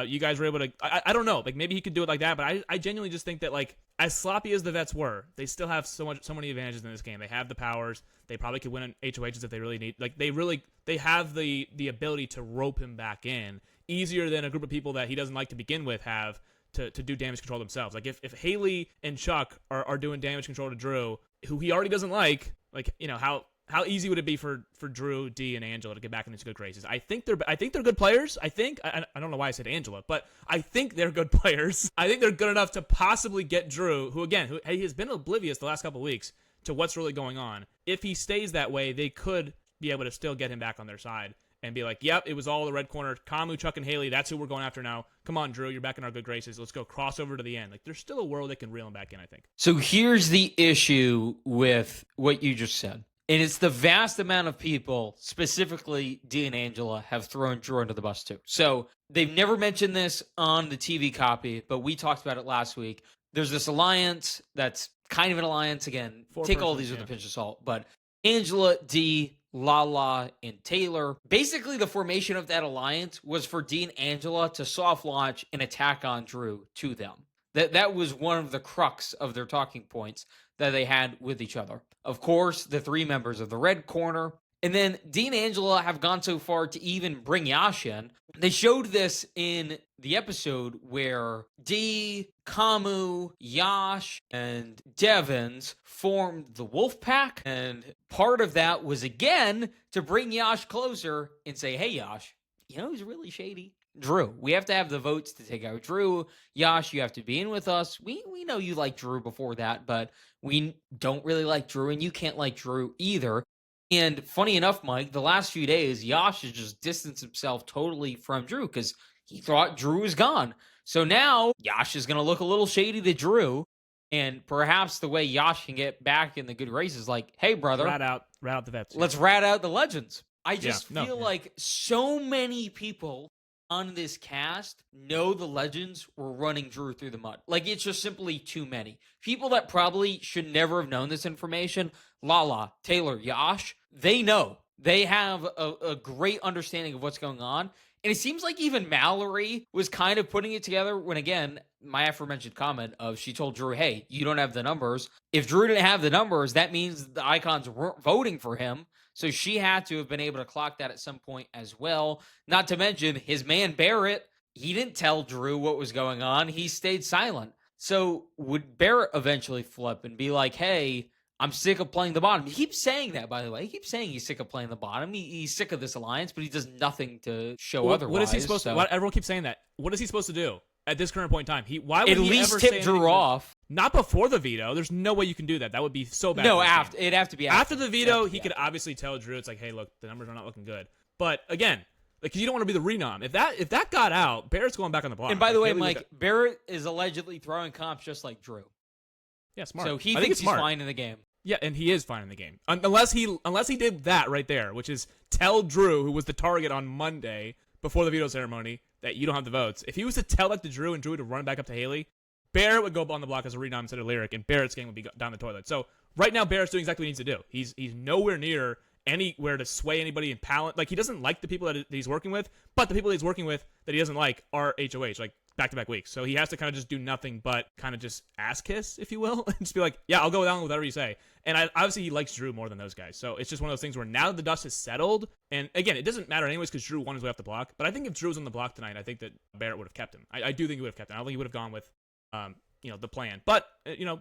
you guys were able to. I don't know. Like, maybe he could do it like that, but I genuinely just think that, like, as sloppy as the vets were, they still have so many advantages in this game. They have the powers. They probably could win on HOHs if they really need. Like, they have the ability to rope him back in easier than a group of people that he doesn't like to begin with have to do damage control themselves. Like, if Haley and Chuck are doing damage control to Drew, who he already doesn't like, how easy would it be for Drew, D, and Angela to get back into good graces? I think they're good players. I don't know why I said Angela, but I think they're good players. I think they're good enough to possibly get Drew, who he has been oblivious the last couple of weeks to what's really going on. If he stays that way, they could be able to still get him back on their side and be like, yep, it was all the red corner. Kamu, Chuck, and Haley, that's who we're going after now. Come on, Drew, you're back in our good graces. Let's go cross over to the end. Like, there's still a world that can reel him back in, I think. So here's the issue with what you just said. And it's the vast amount of people, specifically D and Angela, have thrown Drew under the bus too. So they've never mentioned this on the TV copy, but we talked about it last week. There's this alliance that's kind of an alliance. Again, take all these with a pinch of salt. But Angela, D, Lala, and Taylor. Basically, the formation of that alliance was for D and Angela to soft launch an attack on Drew to them. That was one of the crux of their talking points that they had with each other. Of course, the 3 members of the red corner. And then D and Angela have gone so far to even bring Yash in. They showed this in the episode where D, Kamu, Yash, and Devins formed the Wolf Pack. And part of that was, again, to bring Yash closer and say, hey, Yash, he's really shady. Drew, we have to have the votes to take out Drew. Yash, you have to be in with us. We know you like Drew before that, but we don't really like Drew, and you can't like Drew either. And funny enough, Mike, the last few days, Yash has just distanced himself totally from Drew because he thought Drew was gone. So now Yash is going to look a little shady to Drew, and perhaps the way Yash can get back in the good graces, like, hey, brother. Rat out the vets. Let's rat out the legends. I just feel like so many people on this cast know the legends were running Drew through the mud. Like, it's just simply too many. People that probably should never have known this information, Lala, Taylor, Yash, they know. They have a great understanding of what's going on. And it seems like even Mallory was kind of putting it together when, again, my aforementioned comment of she told Drew, hey, you don't have the numbers. If Drew didn't have the numbers, that means the icons weren't voting for him. So she had to have been able to clock that at some point as well. Not to mention his man Barrett, he didn't tell Drew what was going on. He stayed silent. So would Barrett eventually flip and be like, hey, I'm sick of playing the bottom. He keeps saying that, by the way. He keeps saying he's sick of playing the bottom. He's sick of this alliance, but he does nothing to show otherwise. What is he supposed to? Everyone keeps saying that. What is he supposed to do at this current point in time? Why would at he least ever tip say Drew off? Not before the veto. There's no way you can do that. That would be so bad. No, it'd have to be after the veto. He could obviously tell Drew, it's like, hey, look, the numbers are not looking good. But again, like, you don't want to be the renom. If that got out, Barrett's going back on the block. And by the way, Mike, Barrett is allegedly throwing comps just like Drew. Yeah, smart. So he thinks he's fine in the game. Yeah, and he is fine in the game. Unless he did that right there, which is tell Drew, who was the target on Monday before the veto ceremony, that you don't have the votes. If he was to tell that to Drew and Drew to run back up to Haley, Barrett would go up on the block as a renom instead of Lyric, and Barrett's game would be down the toilet. So right now, Barrett's doing exactly what he needs to do. He's nowhere near anywhere to sway anybody in palette. Like, he doesn't like the people that he's working with, but the people that he's working with that he doesn't like are HOH, like back-to-back weeks. So he has to kind of just do nothing but kind of just ass kiss, if you will, and just be like, yeah, I'll go down with whatever you say. And obviously he likes Drew more than those guys. So it's just one of those things where now that the dust has settled, and again, it doesn't matter anyways because Drew won his way off the block. But I think if Drew was on the block tonight, I think that Barrett would have kept him. I do think he would have kept him. I don't think he would have gone with, the plan. But,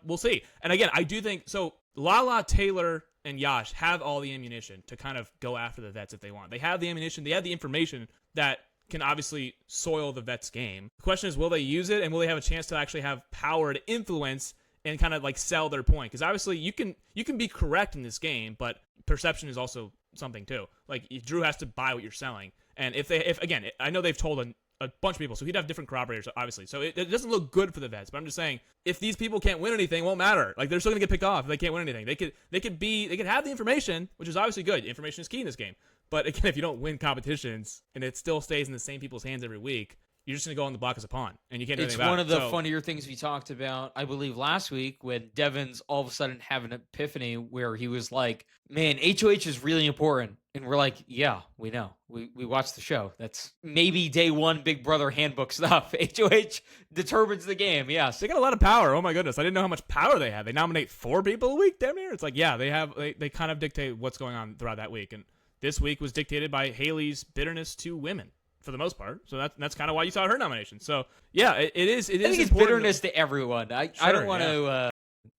we'll see. And again, I do think, so Lala, Taylor, and Yash have all the ammunition to kind of go after the vets if they want. They have the ammunition. They have the information that can obviously soil the vets game. The question is, will they use it, and will they have a chance to actually have power to influence and kind of like sell their point? Because obviously you can be correct in this game, but perception is also something too. Like, Drew has to buy what you're selling, and if again, I know they've told a bunch of people, so he'd have different corroborators, obviously. So it doesn't look good for the vets. But I'm just saying, if these people can't win anything, it won't matter. Like, they're still gonna get picked off if they can't win anything. They could have the information, which is obviously good. Information is key in this game. But again, if you don't win competitions and it still stays in the same people's hands every week, you're just going to go on the block as a pawn, and you can't do anything about it. It's one of the funnier things we talked about, I believe, last week when Devin's all of a sudden have an epiphany where he was like, man, HOH is really important. And we're like, yeah, we know. We watched the show. That's maybe day one Big Brother handbook stuff. HOH determines the game, yes. They got a lot of power. Oh, my goodness. I didn't know how much power they have. They nominate 4 people a week, damn near. It's like, yeah, they kind of dictate what's going on throughout that week. And this week was dictated by Haley's bitterness to women, for the most part. So that's kind of why you saw her nomination. So yeah, it is. I think it's bitterness to everyone. I don't want to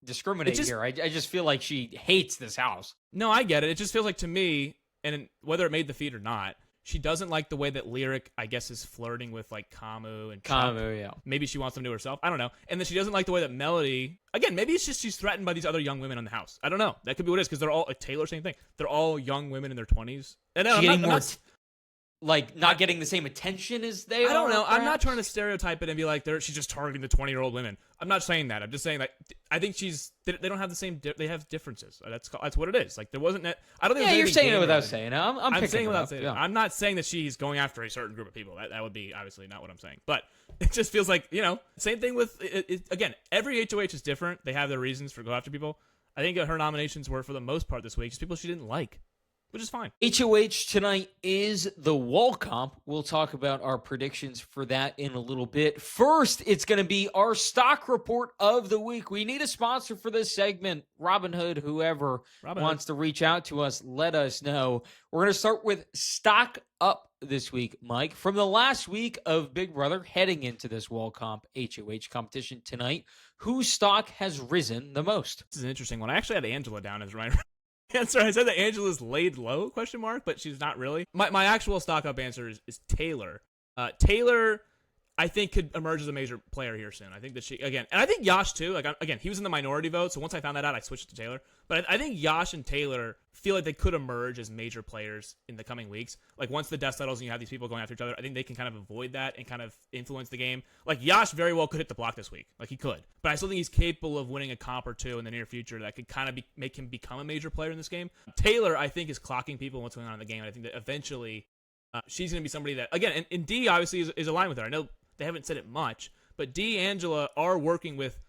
discriminate here. I just feel like she hates this house. No, I get it. It just feels like, to me, and whether it made the feed or not, she doesn't like the way that Lyric, I guess, is flirting with like Kamu and Chuck. Yeah. Maybe she wants them to herself. I don't know. And then she doesn't like the way that Melody. Again, maybe it's just she's threatened by these other young women in the house. I don't know. That could be what it is, because they're all Taylor, same thing. They're all young women in their 20s. And not getting the same attention as they are. I don't know. Perhaps? I'm not trying to stereotype it and be like she's just targeting the 20-year-old women. I'm not saying that. I'm just saying, like, I think they don't have the same. They have differences. That's what it is. Like, there wasn't. I don't think. Yeah, you're saying it without saying it. I'm saying it without saying it. Yeah. I'm not saying that she's going after a certain group of people. That would be obviously not what I'm saying. But it just feels like, same thing with again. Every HOH is different. They have their reasons for go after people. I think her nominations were, for the most part this week, just people she didn't like, which is fine. HOH tonight is the wall comp. We'll talk about our predictions for that in a little bit. First, it's going to be our stock report of the week. We need a sponsor for this segment. Robinhood, whoever wants to reach out to us, let us know. We're going to start with stock up this week, Mike. From the last week of Big Brother heading into this wall comp HOH competition tonight, whose stock has risen the most? This is an interesting one. I actually had Angela down as right answer. I said that Angela's laid low, but she's not really. My actual stock up answer is Taylor. Taylor, I think, could emerge as a major player here soon. I think that she, again, and I think Yash too, like, again, he was in the minority vote, so once I found that out, I switched to Taylor. But I think Yash and Taylor feel like they could emerge as major players in the coming weeks. Like, once the dust settles and you have these people going after each other, I think they can kind of avoid that and kind of influence the game. Like, Yash very well could hit the block this week. Like, he could. But I still think he's capable of winning a comp or two in the near future that could kind of make him become a major player in this game. Taylor, I think, is clocking people and what's going on in the game. And I think that eventually she's going to be somebody that, again, and D obviously is aligned with her. I know they haven't said it much, but D, Angela are working with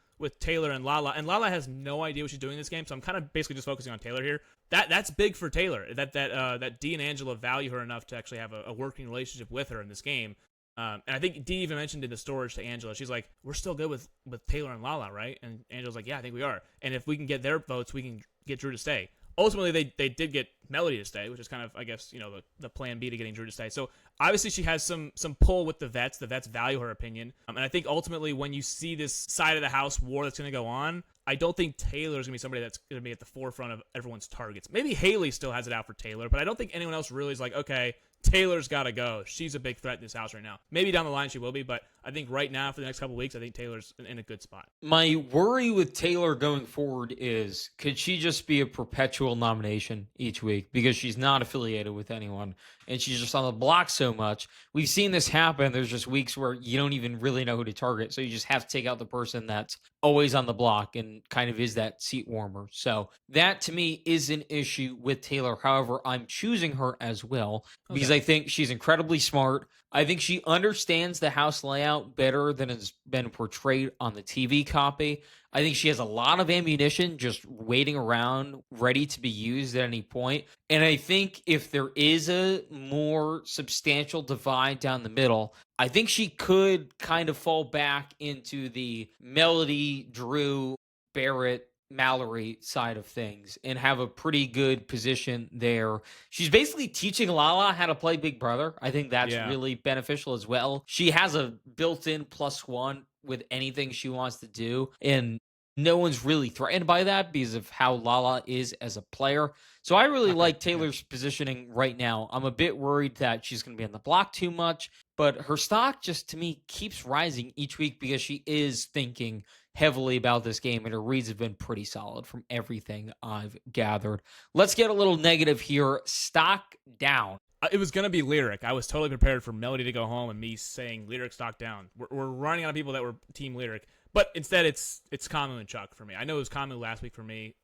Taylor and Lala has no idea what she's doing in this game, so I'm kind of basically just focusing on Taylor here. That's big for Taylor, that D and Angela value her enough to actually have a working relationship with her in this game. And I think D even mentioned in the storage to Angela, she's like, we're still good with Taylor and Lala, right? And Angela's like, yeah, I think we are. And if we can get their votes, we can get Drew to stay. ultimately they did get Melody to stay, which is kind of, I guess, the plan B to getting Drew to stay. So obviously she has some pull with the vets. The vets value her opinion, and I think ultimately when you see this side of the house war that's going to go on, I don't think Taylor's going to be somebody that's going to be at the forefront of everyone's targets. Maybe Haley still has it out for Taylor, but I don't think anyone else really is like, okay, Taylor's got to go. She's a big threat in this house right now. Maybe down the line she will be, but I think right now for the next couple of weeks, I think Taylor's in a good spot. My worry with Taylor going forward is, could she just be a perpetual nomination each week because she's not affiliated with anyone and she's just on the block so much? We've seen this happen. There's just weeks where you don't even really know who to target. So you just have to take out the person that's always on the block and kind of is that seat warmer. So that to me is an issue with Taylor. However, I'm choosing her as well because I think she's incredibly smart. I think she understands the house layout better than has been portrayed on the TV copy. I think she has a lot of ammunition just waiting around, ready to be used at any point. And I think if there is a more substantial divide down the middle, I think she could kind of fall back into the Melody, Drew, Barrett, Mallory side of things and have a pretty good position there. She's basically teaching Lala how to play Big Brother. I think that's really beneficial as well. She has a built-in +1 with anything she wants to do, and no one's really threatened by that because of how Lala is as a player. So I really like Taylor's positioning right now. I'm a bit worried that she's going to be on the block too much, but her stock just to me keeps rising each week because she is thinking heavily about this game, and her reads have been pretty solid from everything I've gathered. Let's get a little negative here. Stock down. It was going to be Lyric. I was totally prepared for Melody to go home and me saying Lyric stock down. We're running out of people that were team Lyric. But instead, it's Kamu and Chuck for me. I know it was Kamu last week for me.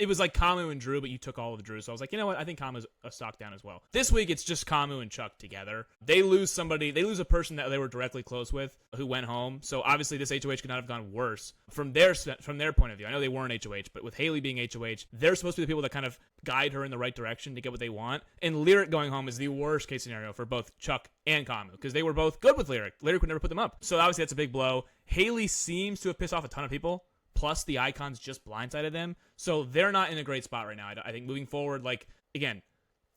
It was like Kamu and Drew, but you took all of Drew. So I was like, you know what? I think Kamu's a stock down as well. This week, it's just Kamu and Chuck together. They lose a person that they were directly close with who went home. So obviously, this HOH could not have gone worse from their point of view. I know they weren't HOH, but with Haley being HOH, they're supposed to be the people that kind of guide her in the right direction to get what they want. And Lyric going home is the worst case scenario for both Chuck and Kamu because they were both good with Lyric. Lyric would never put them up. So obviously, that's a big blow. Haley seems to have pissed off a ton of people. Plus, the icons just blindsided them. So they're not in a great spot right now. I think moving forward, like, again,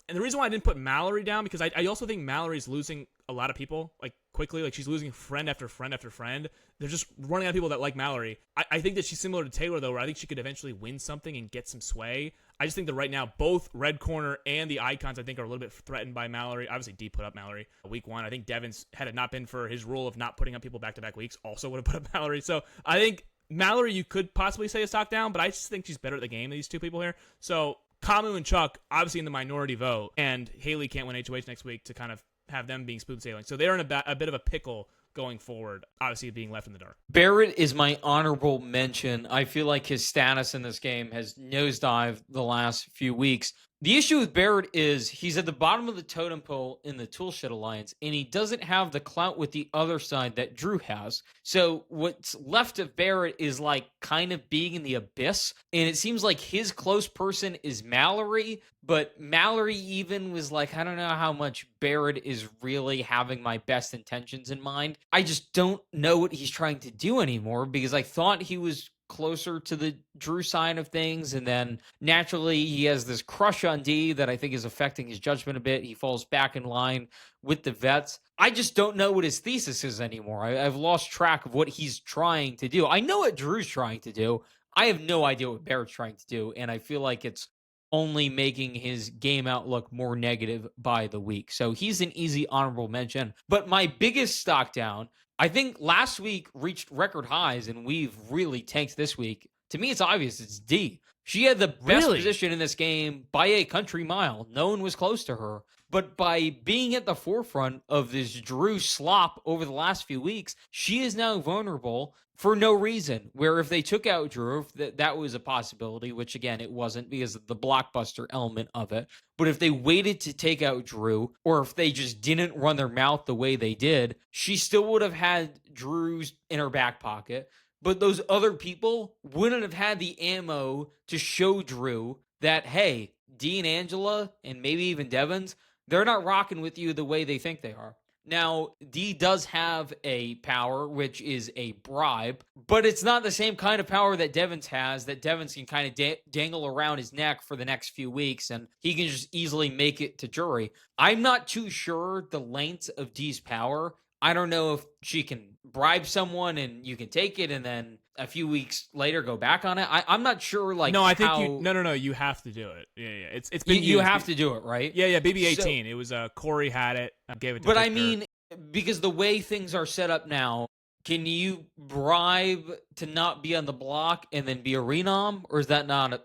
and the reason why I didn't put Mallory down, because I also think Mallory's losing a lot of people, like, quickly. Like, she's losing friend after friend after friend. They're just running out of people that like Mallory. I think that she's similar to Taylor, though, where I think she could eventually win something and get some sway. I just think that right now, both Red Corner and the icons, I think, are a little bit threatened by Mallory. Obviously, D put up Mallory week 1. I think Devins, had it not been for his rule of not putting up people back-to-back weeks, also would have put up Mallory. So I think Mallory, you could possibly say a stock down, but I just think she's better at the game than these two people here. So Kamu and Chuck, obviously in the minority vote, and Haley can't win HOH next week to kind of have them being smooth sailing. So they're in a bit of a pickle going forward, obviously being left in the dark. Barrett is my honorable mention. I feel like his status in this game has nosedived the last few weeks. The issue with Barrett is he's at the bottom of the totem pole in the Toolshed Alliance, and he doesn't have the clout with the other side that Drew has. So what's left of Barrett is like kind of being in the abyss, and it seems like his close person is Mallory, but Mallory even was like, I don't know how much Barrett is really having my best intentions in mind. I just don't know what he's trying to do anymore because I thought he was closer to the Drew side of things, and then naturally he has this crush on D that I think is affecting his judgment a bit. He falls back in line with the vets. I just don't know what his thesis is anymore. I've lost track of what he's trying to do. I know what Drew's trying to do. I have no idea what Barrett's trying to do, and I feel like it's only making his game outlook more negative by the week. So he's an easy honorable mention. But my biggest stock down, I think last week reached record highs, and we've really tanked this week. To me, it's obvious. It's D. She had the best position in this game by a country mile. No one was close to her. But by being at the forefront of this Drew slop over the last few weeks, she is now vulnerable for no reason. Where if they took out Drew, if that was a possibility, which again, it wasn't because of the blockbuster element of it. But if they waited to take out Drew, or if they just didn't run their mouth the way they did, she still would have had Drew's in her back pocket. But those other people wouldn't have had the ammo to show Drew that, hey, Dee and Angela, and maybe even Devins, they're not rocking with you the way they think they are. Now, D does have a power, which is a bribe, but it's not the same kind of power that Devins has, that Devins can kind of dangle around his neck for the next few weeks, and he can just easily make it to jury. I'm not too sure the length of D's power. I don't know if she can bribe someone and you can take it and then a few weeks later go back on it. I'm not sure, like, No, I think how... no. You have to do it. Yeah. It's been You used. have to do it, right? Yeah. BB-18. It was Corey had it. Gave it to But I Victor. mean, because the way things are set up now, can you bribe to not be on the block and then be a renom? Or is that not a...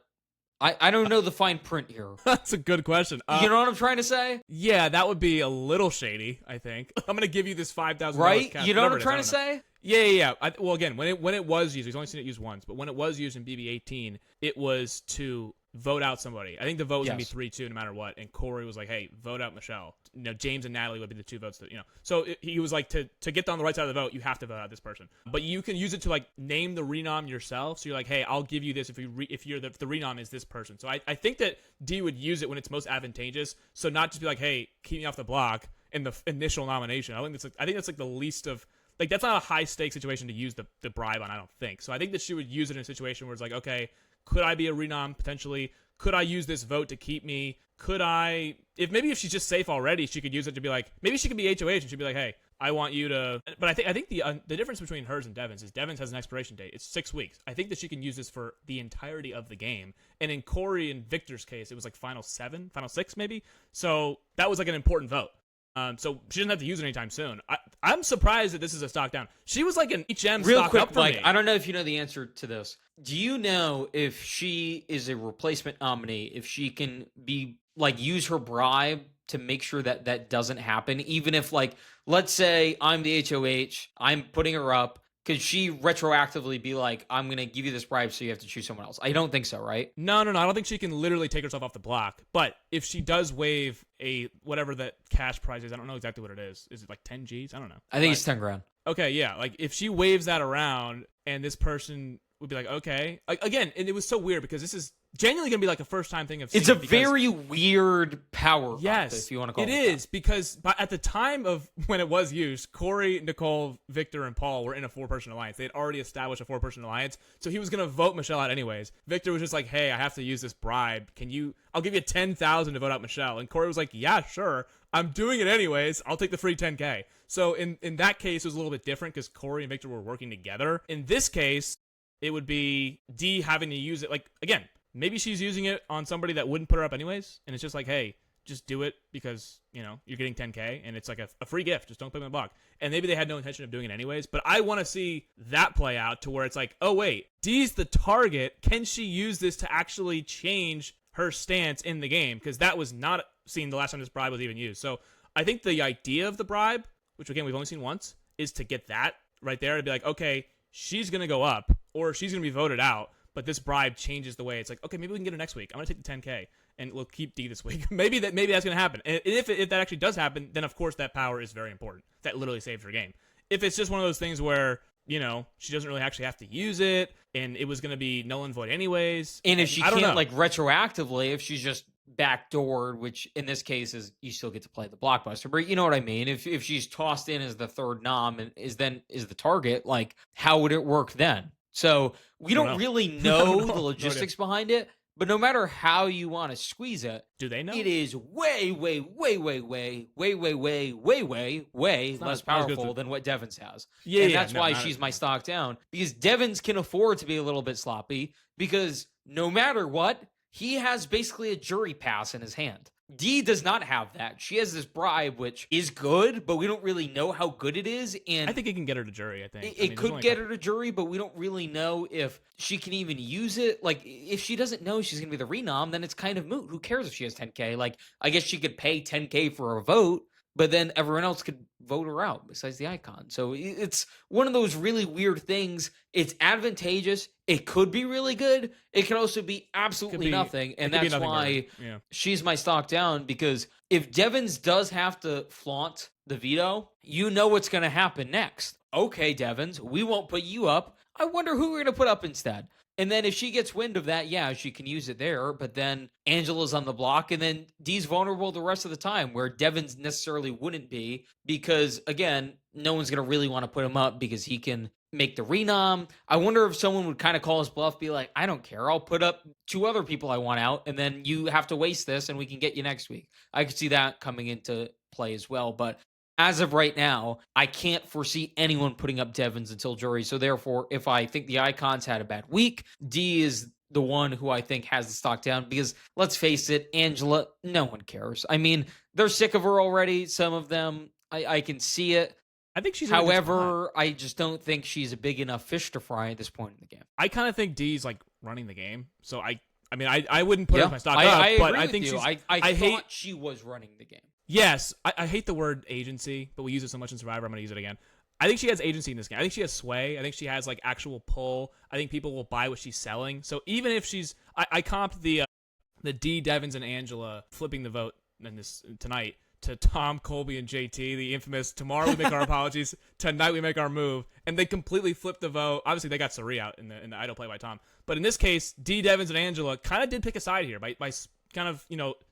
I don't know the fine print here. That's a good question. You know what I'm trying to say? Yeah, that would be a little shady, I think. I'm gonna give you this $5,000 Right? cash, You know what whatever I'm it is, trying I to don't know. say? Yeah. Well, again, when it was used, we've only seen it used once, but when it was used in BB-18, it was to vote out somebody. I think the vote was gonna be 3-2 no matter what, and Corey was like, "Hey, vote out Michelle." James and Natalie would be the two votes that So he was like, to get on the right side of the vote, you have to vote out this person. But you can use it to like name the renom yourself. So you're like, "Hey, I'll give you this if you're the renom is this person." So I think that D would use it when it's most advantageous. So not just be like, "Hey, keep me off the block" in the initial nomination. I think that's like the least of. Like, that's not a high-stakes situation to use the bribe on, I don't think. So I think that she would use it in a situation where it's like, okay, could I be a renom potentially? Could I use this vote to keep me? Could I... If she's just safe already, she could use it to be like... Maybe she could be HOH and she'd be like, hey, I want you to... But I think the difference between hers and Devins is Devins has an expiration date. It's 6 weeks. I think that she can use this for the entirety of the game. And in Corey and Victor's case, it was like final 6 maybe. So that was like an important vote. So she doesn't have to use it anytime soon. I'm surprised that this is a stock down. She was like an HM Real stock quick, up for Mike, me. I don't know if you know the answer to this. Do you know if she is a replacement nominee, if she can be like use her bribe to make sure that that doesn't happen? Even if, like, let's say I'm the HOH, I'm putting her up. Could she retroactively be like, I'm going to give you this bribe so you have to choose someone else? I don't think so, right? No. I don't think she can literally take herself off the block. But if she does waive a whatever that cash prize is, I don't know exactly what it is. Is it like 10 G's? I don't know. I think it's 10 grand. Okay, yeah. Like, if she waves that around and this person would be like, okay. Again, and it was so weird because this is genuinely going to be like a first time thing of seeing. It's a very weird power. Yes, if you want to call it is that. because at the time of when it was used, Corey, Nicole, Victor, and Paul were in a 4-person alliance. They had already established a 4-person alliance, so he was going to vote Michelle out anyways. Victor was just like, hey, I have to use this bribe. I'll give you 10,000 to vote out Michelle. And Corey was like, yeah, sure. I'm doing it anyways. I'll take the free 10K. So in that case, it was a little bit different because Corey and Victor were working together. In this case, it would be D having to use it. Like, again, maybe she's using it on somebody that wouldn't put her up anyways. And it's just like, hey, just do it because, you're getting 10K and it's like a free gift. Just don't put me on the block. And maybe they had no intention of doing it anyways. But I want to see that play out to where it's like, oh, wait, D's the target. Can she use this to actually change her stance in the game? Because that was not seen the last time this bribe was even used. So I think the idea of the bribe, which again, we've only seen once, is to get that right there to be like, okay, she's going to go up or she's going to be voted out. But this bribe changes the way it's like, okay, maybe we can get her next week. I'm going to take the 10K and we'll keep D this week. maybe that's going to happen. And if that actually does happen, then of course that power is very important. That literally saves her game. If it's just one of those things where, she doesn't really actually have to use it and it was going to be null and void anyways. And if she I don't can't, know. like, retroactively, if she's just backdoored, which in this case is you still get to play the blockbuster, but you know what I mean? If she's tossed in as the third nom and is the target, like, how would it work then? So we don't really know the logistics behind it, but no matter how you want to squeeze it, do they know? It is way less powerful than what Devins has. And that's why she's my stock down, because Devins can afford to be a little bit sloppy because no matter what, he has basically a jury pass in his hand. D does not have that. She has this bribe, which is good, but we don't really know how good it is. And I think it can get her to jury, I think. It could get her to jury, but we don't really know if she can even use it. Like, if she doesn't know she's going to be the renom, then it's kind of moot. Who cares if she has 10K? Like, I guess she could pay 10K for a vote, but then everyone else could vote her out besides the icon. So it's one of those really weird things. It's advantageous. It could be really good. It could also be absolutely nothing. And that's why she's my stock down, because if Devins does have to flaunt the veto, you know what's going to happen next. okay, Devins, we won't put you up. I wonder who we're going to put up instead. And then if she gets wind of that, yeah, she can use it there. But then Angela's on the block, and then Dee's vulnerable the rest of the time, where Devins necessarily wouldn't be, because, again, no one's going to really want to put him up because he can make the renom. I wonder if someone would kind of call his bluff, be like, I don't care. I'll put up 2 other people I want out, and then you have to waste this, and we can get you next week. I could see that coming into play as well. But as of right now, I can't foresee anyone putting up Devins until jury. So therefore, if I think the Icons had a bad week, D is the one who I think has the stock down, because let's face it, Angela, no one cares. I mean, they're sick of her already. Some of them, I can see it. I think she's. However, I just don't think she's a big enough fish to fry at this point in the game. I kind of think D's like running the game. So I mean, I wouldn't put her as my stock up, I but agree I with think you. she's. I thought she was running the game. Yes, I hate the word agency, but we use it so much in Survivor, I'm going to use it again. I think she has agency in this game. I think she has sway. I think she has like actual pull. I think people will buy what she's selling. So even if she's, I comped the D, Devins, and Angela flipping the vote in this tonight to Tom, Colby, and JT, the infamous tomorrow we make our apologies, tonight we make our move, and they completely flipped the vote. Obviously, they got Sari out in the idle play by Tom, but in this case, D, Devins, and Angela kind of did pick a side here by kind of,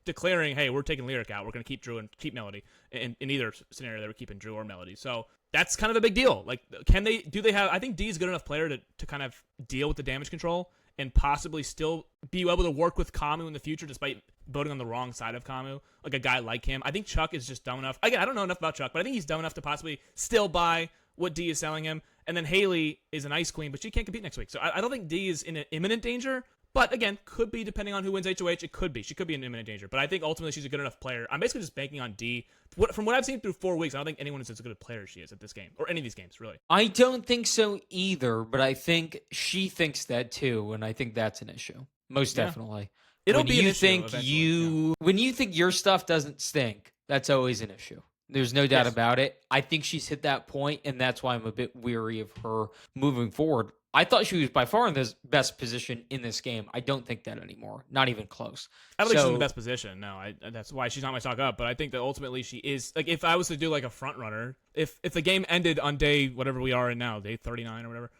declaring, hey, we're taking Lyric out. We're going to keep Drew and keep Melody. In either scenario, they were keeping Drew or Melody. So that's kind of a big deal. Like, do they have, I think D's a good enough player to kind of deal with the damage control and possibly still be able to work with Kamu in the future despite voting on the wrong side of Kamu, like a guy like him. I think Chuck is just dumb enough. Again, I don't know enough about Chuck, but I think he's dumb enough to possibly still buy what D is selling him. And then Haley is an ice queen, but she can't compete next week. So I don't think D is in an imminent danger. But again, could be depending on who wins HOH. It could be. She could be in imminent danger. But I think ultimately she's a good enough player. I'm basically just banking on D. From what I've seen through 4 weeks, I don't think anyone is as good a player as she is at this game. Or any of these games, really. I don't think so either, but I think she thinks that too, and I think that's an issue. Most definitely. It'll be an issue When you think your stuff doesn't stink, that's always an issue. There's no doubt about it. I think she's hit that point, and that's why I'm a bit weary of her moving forward. I thought she was by far in the best position in this game. I don't think that anymore. Not even close. I don't think she's in the best position. No, that's why she's not my stock up. But I think that ultimately she is. Like, if I was to do like a front runner, if the game ended on day whatever we are in now, day 39 or whatever,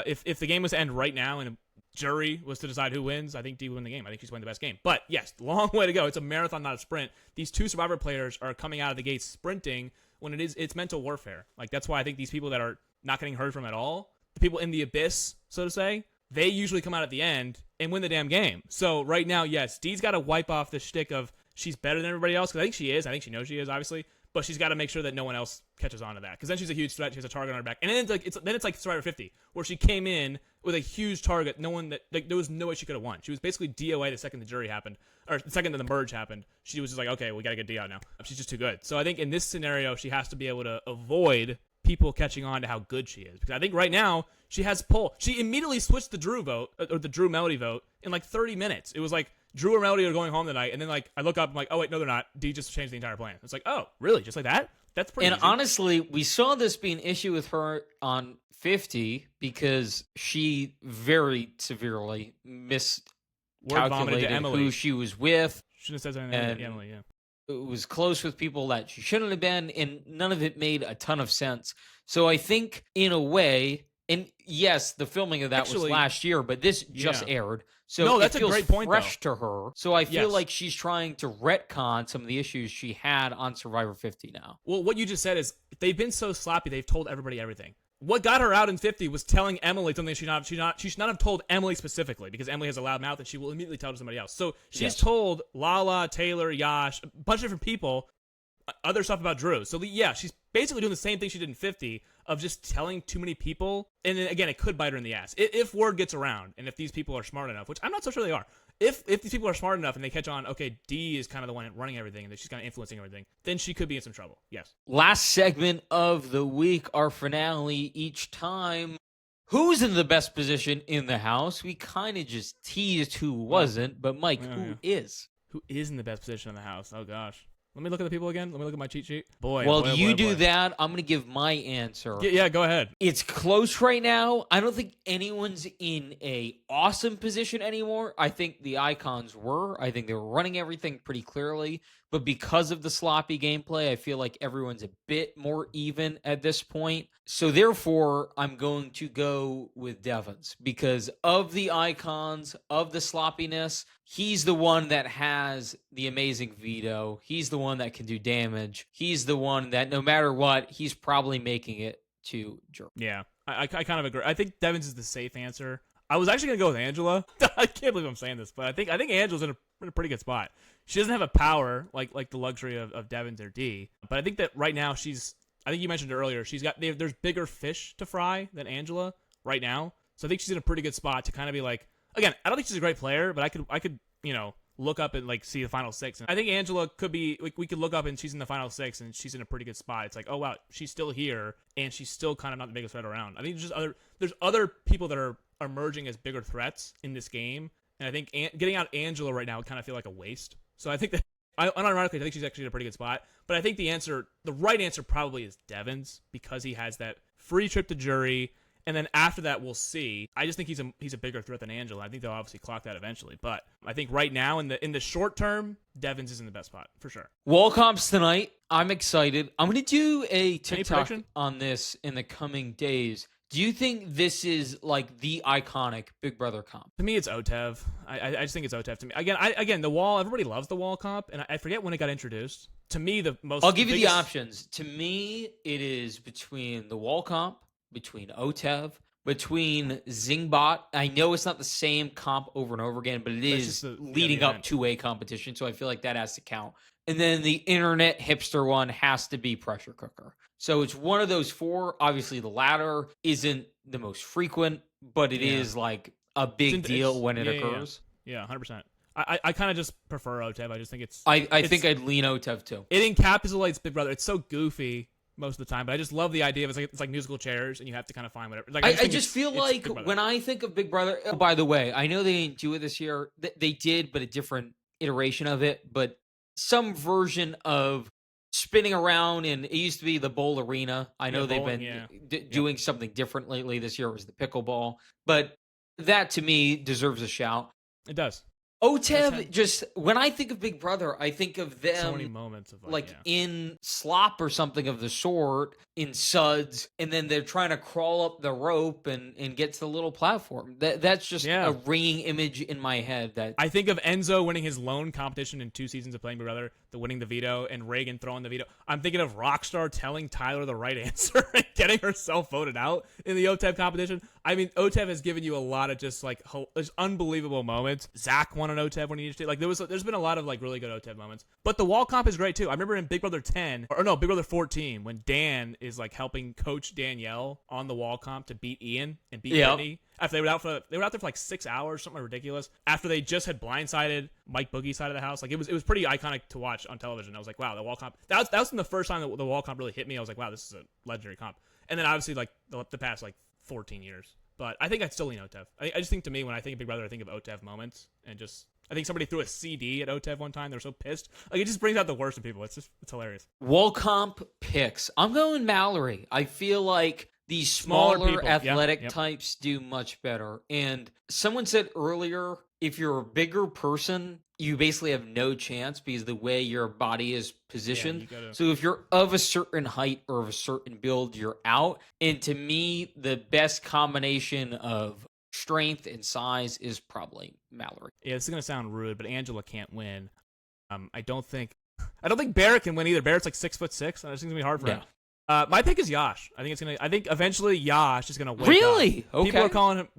if the game was to end right now and a jury was to decide who wins, I think D would win the game. I think she's winning the best game. But yes, long way to go. It's a marathon, not a sprint. These 2 Survivor players are coming out of the gates sprinting when it's mental warfare. Like, that's why I think these people that are not getting heard from at all, the people in the abyss, so to say, they usually come out at the end and win the damn game. So right now, yes, Dee's got to wipe off the shtick of she's better than everybody else, because I think she is. I think she knows she is, obviously. But she's got to make sure that no one else catches on to that, because then she's a huge threat. She has a target on her back, and then it's like Survivor 50, where she came in with a huge target. No one there was no way she could have won. She was basically DOA the second the jury happened, or the second that the merge happened. She was just like, okay, we got to get D out now. She's just too good. So I think in this scenario, she has to be able to avoid people catching on to how good she is, because I think right now she has pull. She immediately switched the Drew vote, or the Drew Melody vote, in like 30 minutes. It was like Drew or Melody are going home tonight, and then like I look up, I'm like, oh wait, no, they're not. D just changed the entire plan. It's like, oh, really? Just like that? That's pretty. And easy. honestly, we saw this be an issue with her on 50 because she very severely miscalculated who she was with. Shouldn't have said anything to Emily. Yeah. It was close with people that she shouldn't have been, and none of it made a ton of sense. So I think, in a way, and yes, the filming of that was last year, but this just aired. So no, that's it feels a great point, fresh though. to her. So I feel like she's trying to retcon some of the issues she had on Survivor 50 now. Well, what you just said is they've been so sloppy, they've told everybody everything. What got her out in 50 was telling Emily something she should not have told Emily specifically, because Emily has a loud mouth and she will immediately tell to somebody else. So she's told Lala, Taylor, Yash, a bunch of different people other stuff about Drew. So yeah, she's basically doing the same thing she did in 50 of just telling too many people. And then again, it could bite her in the ass if word gets around, and if these people are smart enough, which I'm not so sure they are. If these people are smart enough and they catch on, okay, Dee is kind of the one running everything and that she's kind of influencing everything, then she could be in some trouble. Yes. Last segment of the week, our finale each time. Who's in the best position in the house? We kind of just teased who wasn't, but Mike, who is? Who is in the best position in the house? Oh, gosh. Let me look at the people again. Let me look at my cheat sheet. Boy. You do that. I'm going to give my answer. Yeah, go ahead. It's close right now. I don't think anyone's in a awesome position anymore. I think the Icons were. I think they were running everything pretty clearly. but because of the sloppy gameplay, I feel like everyone's a bit more even at this point. So therefore, I'm going to go with Devons because of the icons, of the sloppiness. He's the one that has the amazing veto. He's the one that can do damage. He's the one that no matter what, he's probably making it to Germany. Yeah, I kind of agree. I think Devins is the safe answer. I was actually gonna go with Angela. I can't believe I'm saying this, but I think Angela's in a pretty good spot. She doesn't have a power like the luxury of Devins or D, but I think that right now she's. I think you mentioned it earlier. There's bigger fish to fry than Angela right now, so I think she's in a pretty good spot to kind of be like. Again, I don't think she's a great player, but I could look up and like see the final six. And I think Angela could be like we could look up and she's in the final six and she's in a pretty good spot. It's like, oh wow, she's still here and she's still kind of not the biggest threat around. I think there's other people that are emerging as bigger threats in this game, and I think getting out Angela right now would kind of feel like a waste. So I think that unironically, I think she's actually in a pretty good spot. But I think the right answer probably is Devins because he has that free trip to jury. And then after that, we'll see. I just think he's a bigger threat than Angela. I think they'll obviously clock that eventually. But I think right now, in the short term, Devins is in the best spot for sure. Wall comps tonight. I'm excited. I'm going to do a TikTok prediction on this in the coming days. Do you think this is like the iconic Big Brother comp? To me, it's OTEV. I just think it's OTEV to me. Again, the wall. Everybody loves the wall comp, and I forget when it got introduced. To me, I'll give you the options. To me, it is between the wall comp, between OTEV, between Zingbot. I know it's not the same comp over and over again, but it is leading up to a competition, so I feel like that has to count. And then the internet hipster one has to be Pressure Cooker. So it's one of those four. Obviously, the latter isn't the most frequent, but it is like a big deal when it occurs. Yeah, 100%. I kind of just prefer OTEV. I just think it's... I think I'd lean OTEV too. It encapsulates Big Brother. It's so goofy most of the time, but I just love the idea of it's like musical chairs, and you have to kind of find whatever. Like, I just feel like when I think of Big Brother... Oh, by the way, I know they didn't do it this year. They did, but a different iteration of it. But some version of spinning around, and it used to be the bowl arena. I know they've been doing something different lately. This year was the pickleball, but that to me deserves a shout. It does. OTEV, just when I think of Big Brother, I think of them so many moments of in slop or something of the sort, in suds, and then they're trying to crawl up the rope and get to the little platform. That's just a ringing image in my head. That I think of Enzo winning his lone competition in 2 seasons of playing Big Brother, the winning the veto, and Reagan throwing the veto. I'm thinking of Rockstar telling Tyler the right answer and getting herself voted out in the OTEV competition. I mean, OTEV has given you a lot of just like there's unbelievable moments. Zach won an OTEV when he needed to. Like there's been a lot of like really good OTEV moments. But the wall comp is great too. I remember in Big Brother 10 or no Big Brother 14 when Dan is like helping coach Danielle on the wall comp to beat Ian and beat Brittany. After they were out there for like 6 hours, something ridiculous. After they just had blindsided Mike Boogie's side of the house, like it was pretty iconic to watch on television. I was like, wow, the wall comp. That was the first time that the wall comp really hit me. I was like, wow, this is a legendary comp. And then obviously like the past like 14 years. But I think I'd still lean OTEV. I just think to me when I think of Big Brother, I think of OTEV moments and just. I think somebody threw a CD at OTEV one time. They're so pissed. Like it just brings out the worst in people. It's hilarious. Wall comp picks. I'm going Mallory. I feel like these smaller athletic types do much better. And someone said earlier, if you're a bigger person, you basically have no chance because the way your body is positioned. So if you're of a certain height or of a certain build, you're out. And to me, the best combination of strength and size is probably Mallory. Yeah, this is gonna sound rude, but Angela can't win. I don't think Barrett can win either. Barrett's like 6'6". I just think it's gonna be hard for him. My pick is Yash. I think eventually Yash is gonna win. Really? Up. Okay.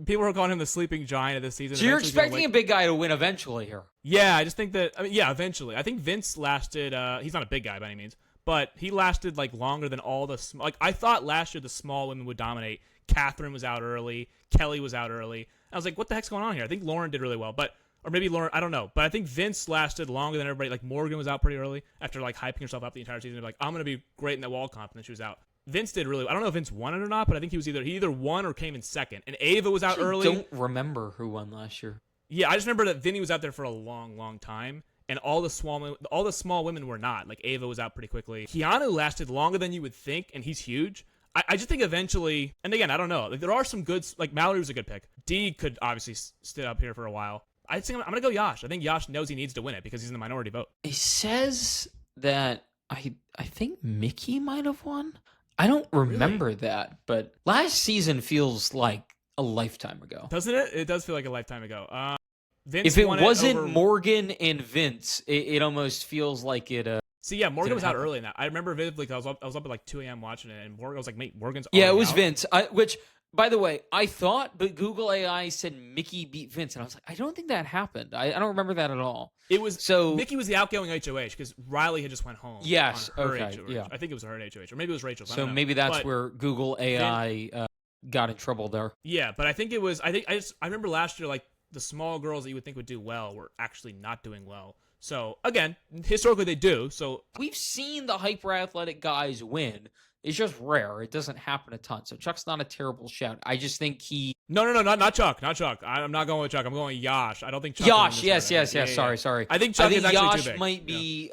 People are calling him the sleeping giant of this season. So you're expecting a big guy to win eventually here? Yeah, I just think that. Eventually. I think Vince lasted. He's not a big guy by any means, but he lasted like longer than all the. I thought last year the small women would dominate. Catherine was out early. Kelly was out early. I was like, what the heck's going on here? I think Lauren did really well, or maybe Lauren, I don't know. But I think Vince lasted longer than everybody. Like Morgan was out pretty early after like hyping herself up the entire season. Like, I'm going to be great in that wall comp, and then she was out. Vince did really well. I don't know if Vince won it or not, but I think he either won or came in second. And Ava was out early. I don't remember who won last year. Yeah, I just remember that Vinny was out there for a long, long time. And all the small women were not. Like Ava was out pretty quickly. Keanu lasted longer than you would think, and he's huge. I just think eventually, and again, I don't know. Like there are some good, like Mallory was a good pick. D could obviously stay up here for a while. I think I'm gonna go Yash. I think Yash knows he needs to win it because he's in the minority vote. It says that I think Mickey might have won. I don't remember that, but last season feels like a lifetime ago. Doesn't it? It does feel like a lifetime ago. Vince If it won wasn't over... Morgan and Vince, it almost feels like it. See, yeah, Morgan was out happen. early in that. I remember vividly. I was up at like 2 a.m. watching it, and Morgan was like, "Mate, Morgan's Yeah, it already was out?" Vince. Which, by the way, I thought, but Google AI said Mickey beat Vince, and I was like, I don't think that happened. I don't remember that at all. It was so Mickey was the outgoing HOH because Riley had just went home. Yes, on her okay, HOH. yeah. I think it was her HOH, or maybe it was Rachel's. So maybe that's where Google AI got in trouble there. Yeah, but I think it was. I remember last year, like the small girls that you would think would do well were actually not doing well. So again, historically they do. So we've seen the hyper athletic guys win. It's just rare. It doesn't happen a ton. So Chuck's not a terrible shout. I just think he. No, not Chuck. Not Chuck. I'm not going with Chuck. I'm going with Yash. I don't think Chuck. Yash. Yes. Sorry. I think Chuck is actually Yash too big. Might be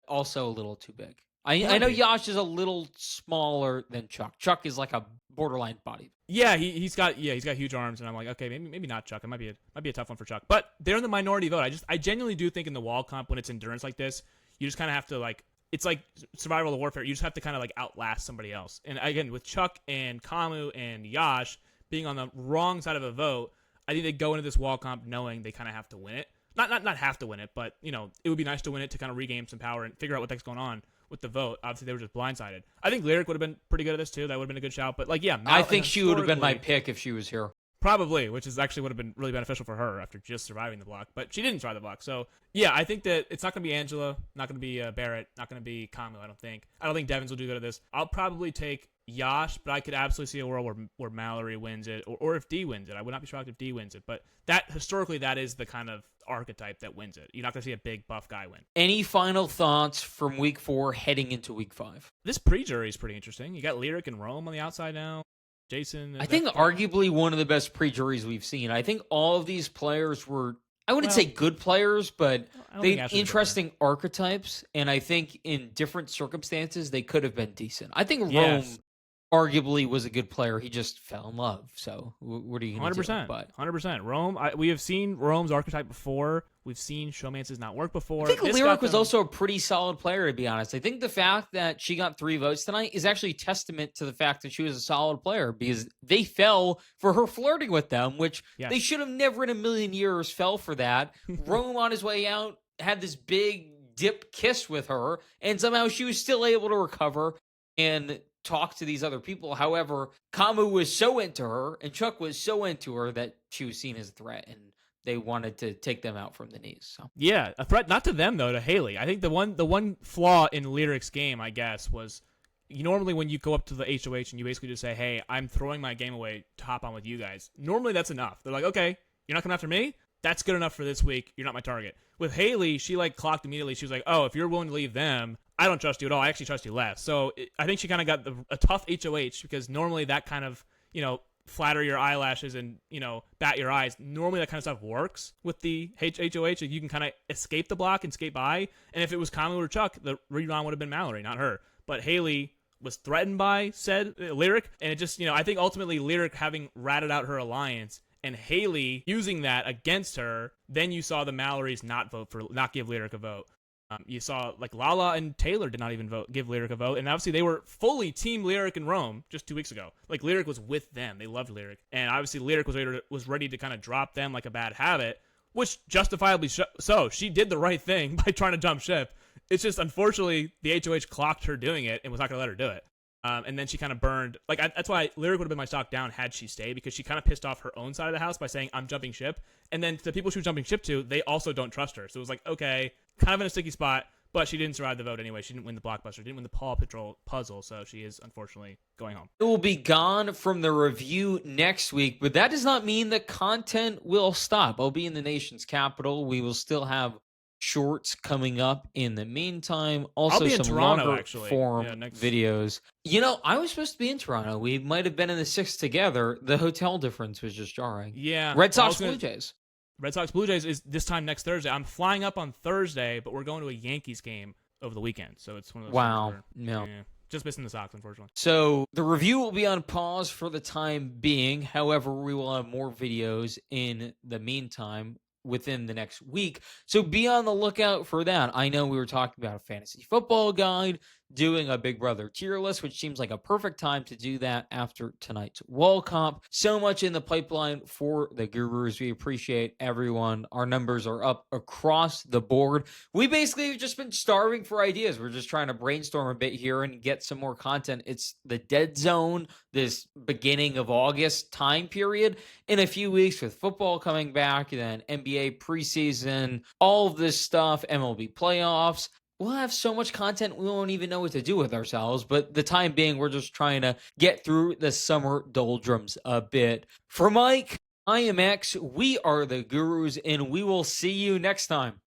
also a little too big. I know Yash is a little smaller than Chuck. Chuck is like a borderline body. Yeah, he's got huge arms, and I'm like, okay, maybe not Chuck. It might be a tough one for Chuck. But they're in the minority vote. I genuinely do think in the wall comp when it's endurance like this, you just kind of have to like. It's like survival of warfare. You just have to kind of like outlast somebody else. And again, with Chuck and Kamu and Yash being on the wrong side of a vote, I think they go into this wall comp knowing they kind of have to win it. Not have to win it, but it would be nice to win it to kind of regain some power and figure out what the heck's going on with the vote. Obviously, they were just blindsided. I think Lyric would have been pretty good at this too. That would have been a good shout. But like, yeah, I think she would have been my pick if she was here. Probably, which is actually would have been really beneficial for her after just surviving the block. But she didn't survive the block. So, yeah, I think that it's not going to be Angela, not going to be Barrett, not going to be Kamu, I don't think. I don't think Devins will do good at this. I'll probably take Yash, but I could absolutely see a world where Mallory wins it, or if D wins it. I would not be shocked if D wins it. But historically, that is the kind of archetype that wins it. You're not going to see a big buff guy win. Any final thoughts from week 4 heading into week 5? This pre-jury is pretty interesting. You got Lyric and Rome on the outside now. Jason. I think arguably one of the best pre-juries we've seen. I think all of these players were, I wouldn't say good players, but they had interesting archetypes, and I think in different circumstances they could have been decent. I think Rome arguably was a good player. He just fell in love. So what are you going to do? 100%. Rome, we have seen Rome's archetype before. We've seen Showmance's not work before. I think Lyric was also a pretty solid player, to be honest. I think the fact that she got 3 votes tonight is actually testament to the fact that she was a solid player because they fell for her flirting with them, which they should have never in a million years fell for that. Rome on his way out had this big dip kiss with her, and somehow she was still able to recover and talk to these other people. However, Kamu was so into her and Chuck was so into her that she was seen as a threat, and they wanted to take them out from the knees. So. Yeah, a threat not to them though, to Haley. I think the one flaw in Lyric's game, I guess, was normally when you go up to the HOH and you basically just say, "Hey, I'm throwing my game away to hop on with you guys." Normally that's enough. They're like, "Okay, you're not coming after me. That's good enough for this week. You're not my target." With Haley, she like clocked immediately. She was like, "Oh, if you're willing to leave them, I don't trust you at all. I actually trust you less." So I think she kind of got a tough HOH because normally that kind of flatter your eyelashes and bat your eyes. Normally that kind of stuff works with the HOH. You can kind of escape the block and skate by. And if it was Kamu or Chuck, the rebound would have been Mallory, not her. But Haley was threatened by said Lyric, and it just I think ultimately Lyric having ratted out her alliance and Haley using that against her, then you saw the Mallorys not give Lyric a vote. You saw like Lala and Taylor did not even give Lyric a vote, and obviously they were fully team Lyric in Rome just 2 weeks ago. Like Lyric was with them, they loved Lyric, and obviously Lyric was ready to kind of drop them like a bad habit, which justifiably so. She did the right thing by trying to jump ship. It's just unfortunately the HOH clocked her doing it and was not going to let her do it. And then she kind of burned. That's why Lyric would have been my stock down had she stayed, because she kind of pissed off her own side of the house by saying, "I'm jumping ship." And then the people she was jumping ship to, they also don't trust her. So it was like, okay, kind of in a sticky spot, but she didn't survive the vote anyway. She didn't win the blockbuster, didn't win the Paw Patrol puzzle, so she is unfortunately going home. It will be gone from the review next week, but that does not mean that content will stop. I'll be in the nation's capital. We will still have shorts coming up in the meantime. Also, some Toronto, longer form videos. I was supposed to be in Toronto. We might have been in the 6th together. The hotel difference was just jarring. Yeah. Red Sox, Blue Jays. Red Sox Blue Jays is this time next Thursday. I'm flying up on Thursday, but we're going to a Yankees game over the weekend. So it's one of those things where, just missing the Sox, unfortunately. So the review will be on pause for the time being. However, we will have more videos in the meantime. within the next week. So be on the lookout for that. I know we were talking about a fantasy football guide, doing a Big Brother tier list, which seems like a perfect time to do that after tonight's wall comp. So much in the pipeline for the Gurus. We appreciate everyone. Our numbers are up across the board. We basically have just been starving for ideas. We're just trying to brainstorm a bit here and get some more content. It's the dead zone, this beginning of August time period. In a few weeks, with football coming back, then NBA preseason, all of this stuff, MLB playoffs, we'll have so much content we won't even know what to do with ourselves. But the time being, we're just trying to get through the summer doldrums a bit. For Mike, I am X. We are the Gurus, and we will see you next time.